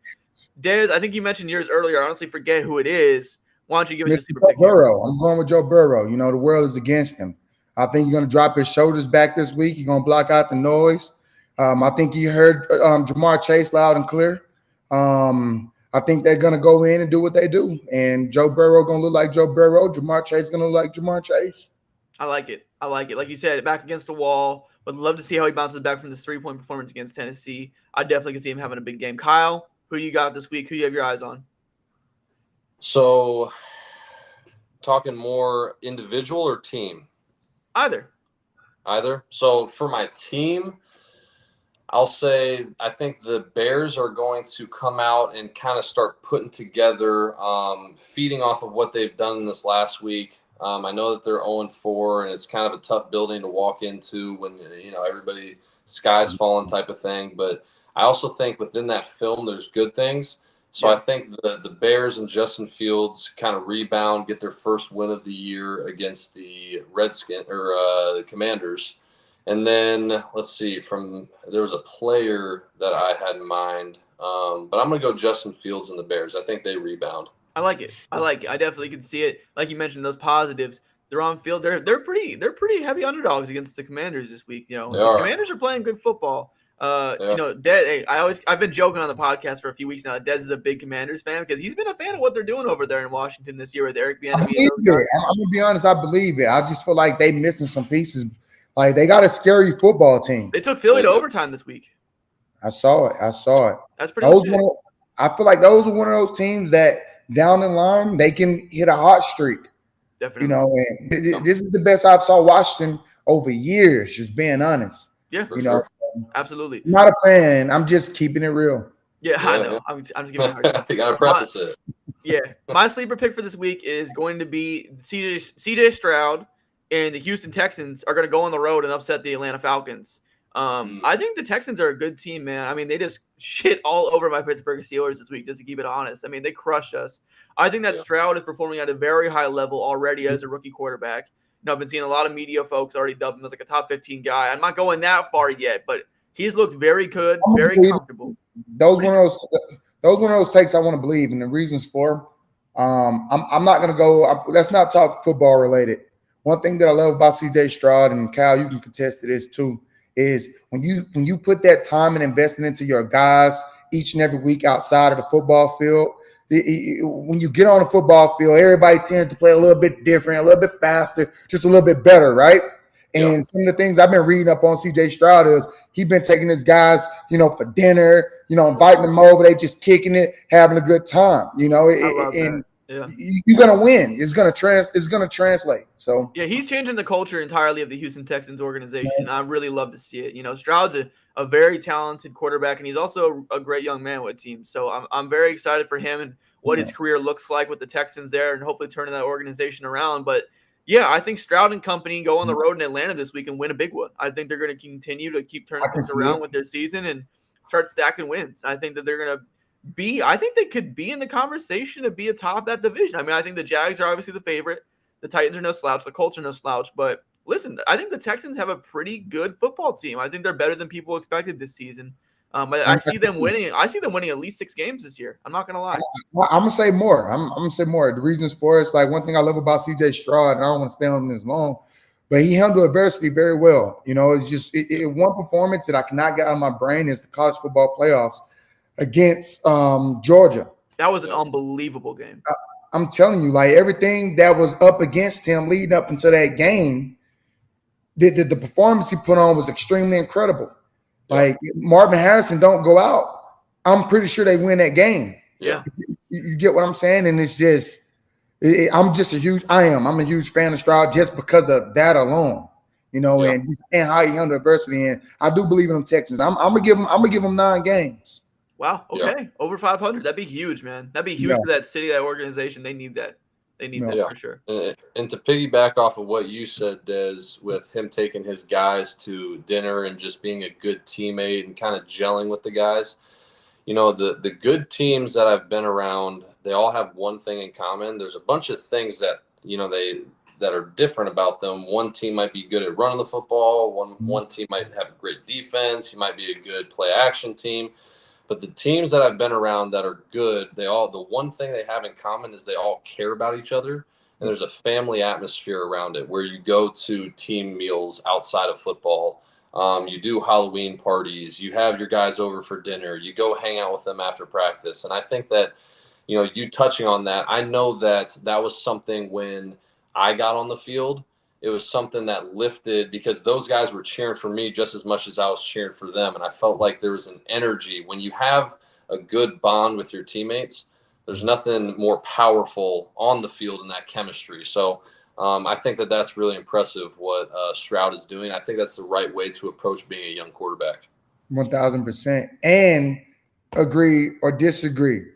Speaker 1: Dez, I think you mentioned yours earlier. I honestly forget who it is. Why don't you give us a sleeper pick?
Speaker 3: Burrow. I'm going with Joe Burrow. The world is against him. I think he's going to drop his shoulders back this week. He's going to block out the noise. I think he heard Jamar Chase loud and clear. I think they're going to go in and do what they do. And Joe Burrow going to look like Joe Burrow. Jamar Chase going to look like Jamar Chase.
Speaker 1: I like it. Like you said, back against the wall. Would love to see how he bounces back from this 3-point performance against Tennessee. I definitely can see him having a big game. Kyle, who you got this week? Who you have your eyes on?
Speaker 4: So, talking more individual or team?
Speaker 1: Either.
Speaker 4: So, for my team, I'll say I think the Bears are going to come out and kind of start putting together, feeding off of what they've done this last week. I know that they're 0-4, and it's kind of a tough building to walk into when, everybody sky's falling type of thing. But I also think within that film, there's good things. So I think the Bears and Justin Fields kind of rebound, get their first win of the year against the the Commanders. And then let's see, there was a player that I had in mind, but I'm going to go Justin Fields and the Bears. I think they rebound.
Speaker 1: I like it. I definitely can see it. Like you mentioned, those positives. They're on field. They're pretty heavy underdogs against the Commanders this week. You know,
Speaker 4: They
Speaker 1: the
Speaker 4: are.
Speaker 1: Commanders are playing good football.
Speaker 4: Yeah.
Speaker 1: You know, Dez. Hey, I've been joking on the podcast for a few weeks now. Dez is a big Commanders fan because he's been a fan of what they're doing over there in Washington this year with Eric
Speaker 3: I
Speaker 1: Bieniemy.
Speaker 3: believe it. I'm gonna be honest. I believe it. I just feel like they missing some pieces. Like they got a scary football team.
Speaker 1: They took Philly to overtime this week.
Speaker 3: I saw it.
Speaker 1: That's pretty much it.
Speaker 3: I feel like those are one of those teams that down the line they can hit a hot streak.
Speaker 1: Definitely.
Speaker 3: You know, and this is the best I've saw Washington over years. Just being honest.
Speaker 1: Yeah,
Speaker 3: you know,
Speaker 1: absolutely.
Speaker 3: I'm not a fan. I'm just keeping it real.
Speaker 1: Yeah, I know. I'm just giving you a hard time.
Speaker 4: You gotta preface it.
Speaker 1: Yeah, my sleeper pick for this week is going to be CJ Stroud, and the Houston Texans are going to go on the road and upset the Atlanta Falcons. I think the Texans are a good team, man. I mean, they just shit all over my Pittsburgh Steelers this week, just to keep it honest. I mean, they crushed us. I think that Stroud is performing at a very high level already as a rookie quarterback. You know, I've been seeing a lot of media folks already dub him as like a top 15 guy. I'm not going that far yet, but he's looked very good, very comfortable.
Speaker 3: Those one of those takes I want to believe, and the reasons for. I'm not gonna go. Let's not talk football related. One thing that I love about CJ Stroud, and Cal, you can contest to this too, is when you put that time and investing into your guys each and every week outside of the football field. When you get on the football field, everybody tends to play a little bit different, a little bit faster, just a little bit better, right? And some of the things I've been reading up on CJ Stroud is he's been taking his guys, you know, for dinner, you know, inviting them over. They just kicking it, having a good time, you know. And you're gonna win. It's gonna translate. So
Speaker 1: yeah, he's changing the culture entirely of the Houston Texans organization. I really love to see it. You know, Stroud's a very talented quarterback, and he's also a great young man with teams. So I'm very excited for him and what his career looks like with the Texans there, and hopefully turning that organization around. But yeah, I think Stroud and company go on the road in Atlanta this week and win a big one. I think they're going to continue to keep turning things around with their season and start stacking wins. I think that they're going to I think they could be in the conversation to be atop that division. I mean, I think the Jags are obviously the favorite. The Titans are no slouch. The Colts are no slouch. But listen, I think the Texans have a pretty good football team. I think they're better than people expected this season. I see them winning. I see them winning at least 6 games this year. I'm not gonna lie.
Speaker 3: I'm gonna say more. I'm gonna say more. The reasons for it's like one thing I love about CJ Stroud, and I don't want to stay on this long, but he handled adversity very well. You know, it's just one performance that I cannot get out of my brain is the college football playoffs against Georgia.
Speaker 1: That was an unbelievable game.
Speaker 3: I'm telling you, like everything that was up against him leading up into that game, the performance he put on was extremely incredible. Like Marvin Harrison don't go out, I'm pretty sure they win that game.
Speaker 1: Yeah,
Speaker 3: you get what I'm saying, and it's just I'm a huge fan of Stroud just because of that alone. You know, and how he handled adversity. And I do believe in them Texans. I'm gonna give them 9 games.
Speaker 1: Wow. Okay. Over 500. That'd be huge, man. That'd be huge for that city, that organization. They need that. They need that for sure.
Speaker 4: And to piggyback off of what you said, Dez, with him taking his guys to dinner and just being a good teammate and kind of gelling with the guys, you know, the good teams that I've been around, they all have one thing in common. There's a bunch of things that, you know, that are different about them. One team might be good at running the football. One team might have a great defense. He might be a good play action team. But the teams that I've been around that are good, the one thing they have in common is they all care about each other. And there's a family atmosphere around it where you go to team meals outside of football. You do Halloween parties. You have your guys over for dinner. You go hang out with them after practice. And I think that, you know, you touching on that, I know that was something when I got on the field. It was something that lifted because those guys were cheering for me just as much as I was cheering for them. And I felt like there was an energy. When you have a good bond with your teammates, there's nothing more powerful on the field than that chemistry. So I think that that's really impressive what Stroud is doing. I think that's the right way to approach being a young quarterback.
Speaker 3: 1,000%. And agree or disagree.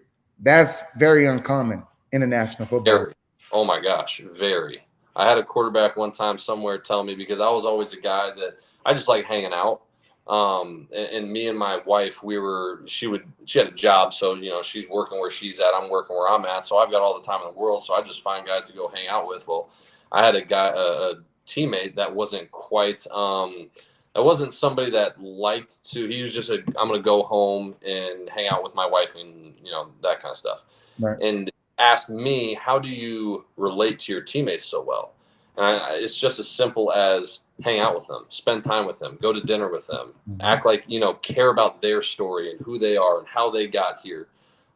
Speaker 3: That's very uncommon in the national football.
Speaker 4: Very. Oh, my gosh, very. I had a quarterback one time somewhere tell me, because I was always a guy that I just like hanging out. And me and my wife, she had a job. So, you know, she's working where she's at. I'm working where I'm at. So I've got all the time in the world. So I just find guys to go hang out with. Well, I had a teammate that wasn't quite, that wasn't somebody that liked to, he was just I'm going to go home and hang out with my wife and, you know, that kind of stuff.
Speaker 3: Right.
Speaker 4: And asked me, how do you relate to your teammates so well? It's just as simple as hang out with them, spend time with them, go to dinner with them, act like, care about their story and who they are and how they got here.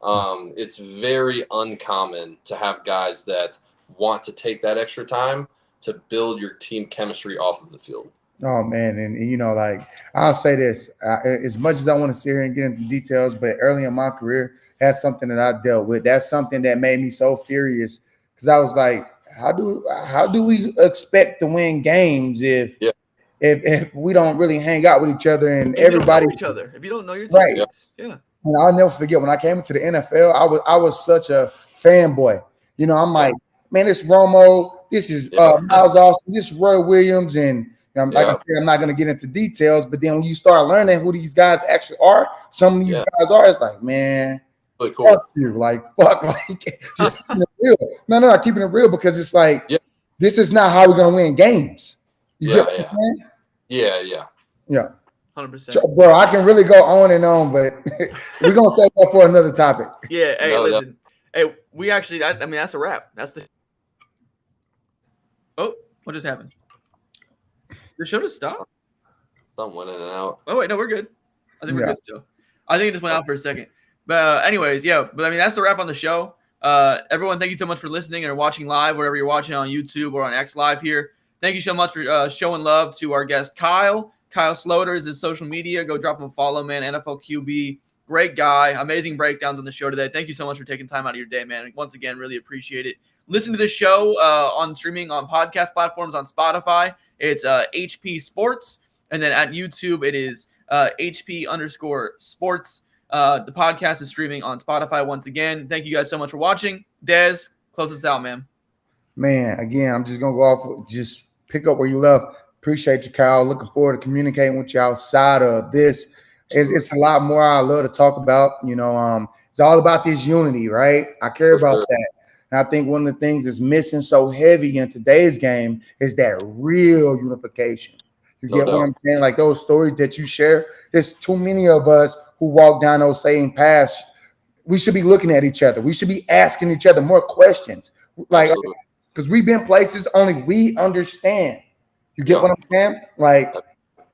Speaker 4: It's very uncommon to have guys that want to take that extra time to build your team chemistry off of the field.
Speaker 3: Oh man, and like I'll say this: as much as I want to sit here and get into details, but early in my career, that's something that I dealt with. That's something that made me so furious because I was like, how do we expect to win games if we don't really hang out with each other and everybody
Speaker 1: each other? If you don't know your
Speaker 3: teammates,
Speaker 1: right? Yeah.
Speaker 3: And I'll never forget when I came into the NFL, I was such a fanboy. I'm like, man, this Romo, this is Miles Austin, this is Roy Williams, and like I said, I'm not going to get into details, but then when you start learning who these guys actually are, some of these guys are, it's like, man,
Speaker 4: really cool.
Speaker 3: Fuck you, just keeping it real. No, keeping it real because it's like, this is not how we're going to win games. You get what I'm saying? Yeah.
Speaker 1: 100%.
Speaker 3: So, bro, I can really go on and on, but we're going to save that for another topic.
Speaker 1: Yeah. Hey, listen. Hey, we actually, that's a wrap. That's the. Oh, what just happened? The show just stopped?
Speaker 4: Something went in and out.
Speaker 1: Oh, wait, no, we're good. I think we're good still. I think it just went out for a second. But anyways, that's the wrap on the show. Everyone, thank you so much for listening or watching live, wherever you're watching on YouTube or on X Live here. Thank you so much for showing love to our guest, Kyle. Kyle Sloter is his social media. Go drop him a follow, man. NFL QB. Great guy. Amazing breakdowns on the show today. Thank you so much for taking time out of your day, man. Once again, really appreciate it. Listen to this show on streaming on podcast platforms on Spotify. It's HPointSports. And then at YouTube, it is HP_sports. The podcast is streaming on Spotify once again. Thank you guys so much for watching. Dez, close us out, man.
Speaker 3: Man, again, I'm just going to go off, just pick up where you left. Appreciate you, Kyle. Looking forward to communicating with you outside of this. It's a lot more I love to talk about. It's all about this unity, right? I care about that. And I think one of the things that's missing so heavy in today's game is that real unification. You get what I'm saying? Like those stories that you share, there's too many of us who walk down those same paths. We should be looking at each other. We should be asking each other more questions. Like, because we've been places only we understand. You get what I'm saying? Like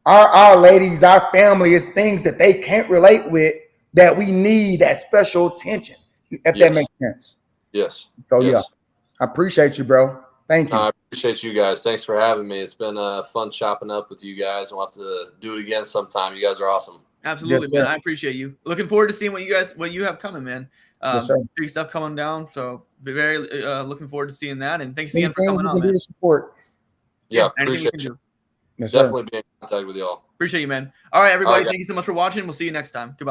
Speaker 3: our ladies, our family is things that they can't relate with that we need that special attention. If that makes sense.
Speaker 4: Yes.
Speaker 3: So I appreciate you, bro. Thank you.
Speaker 4: I appreciate you guys. Thanks for having me. It's been fun chopping up with you guys. We'll have to do it again sometime. You guys are awesome.
Speaker 1: Absolutely, man. I appreciate you. Looking forward to seeing what you have coming, man. Big stuff coming down. So very looking forward to seeing that. And thanks again for coming on, man.
Speaker 3: Support.
Speaker 4: Yeah, appreciate you. Definitely be in contact with y'all.
Speaker 1: Appreciate you, man. All right, everybody. Thank you so much for watching. We'll see you next time. Goodbye.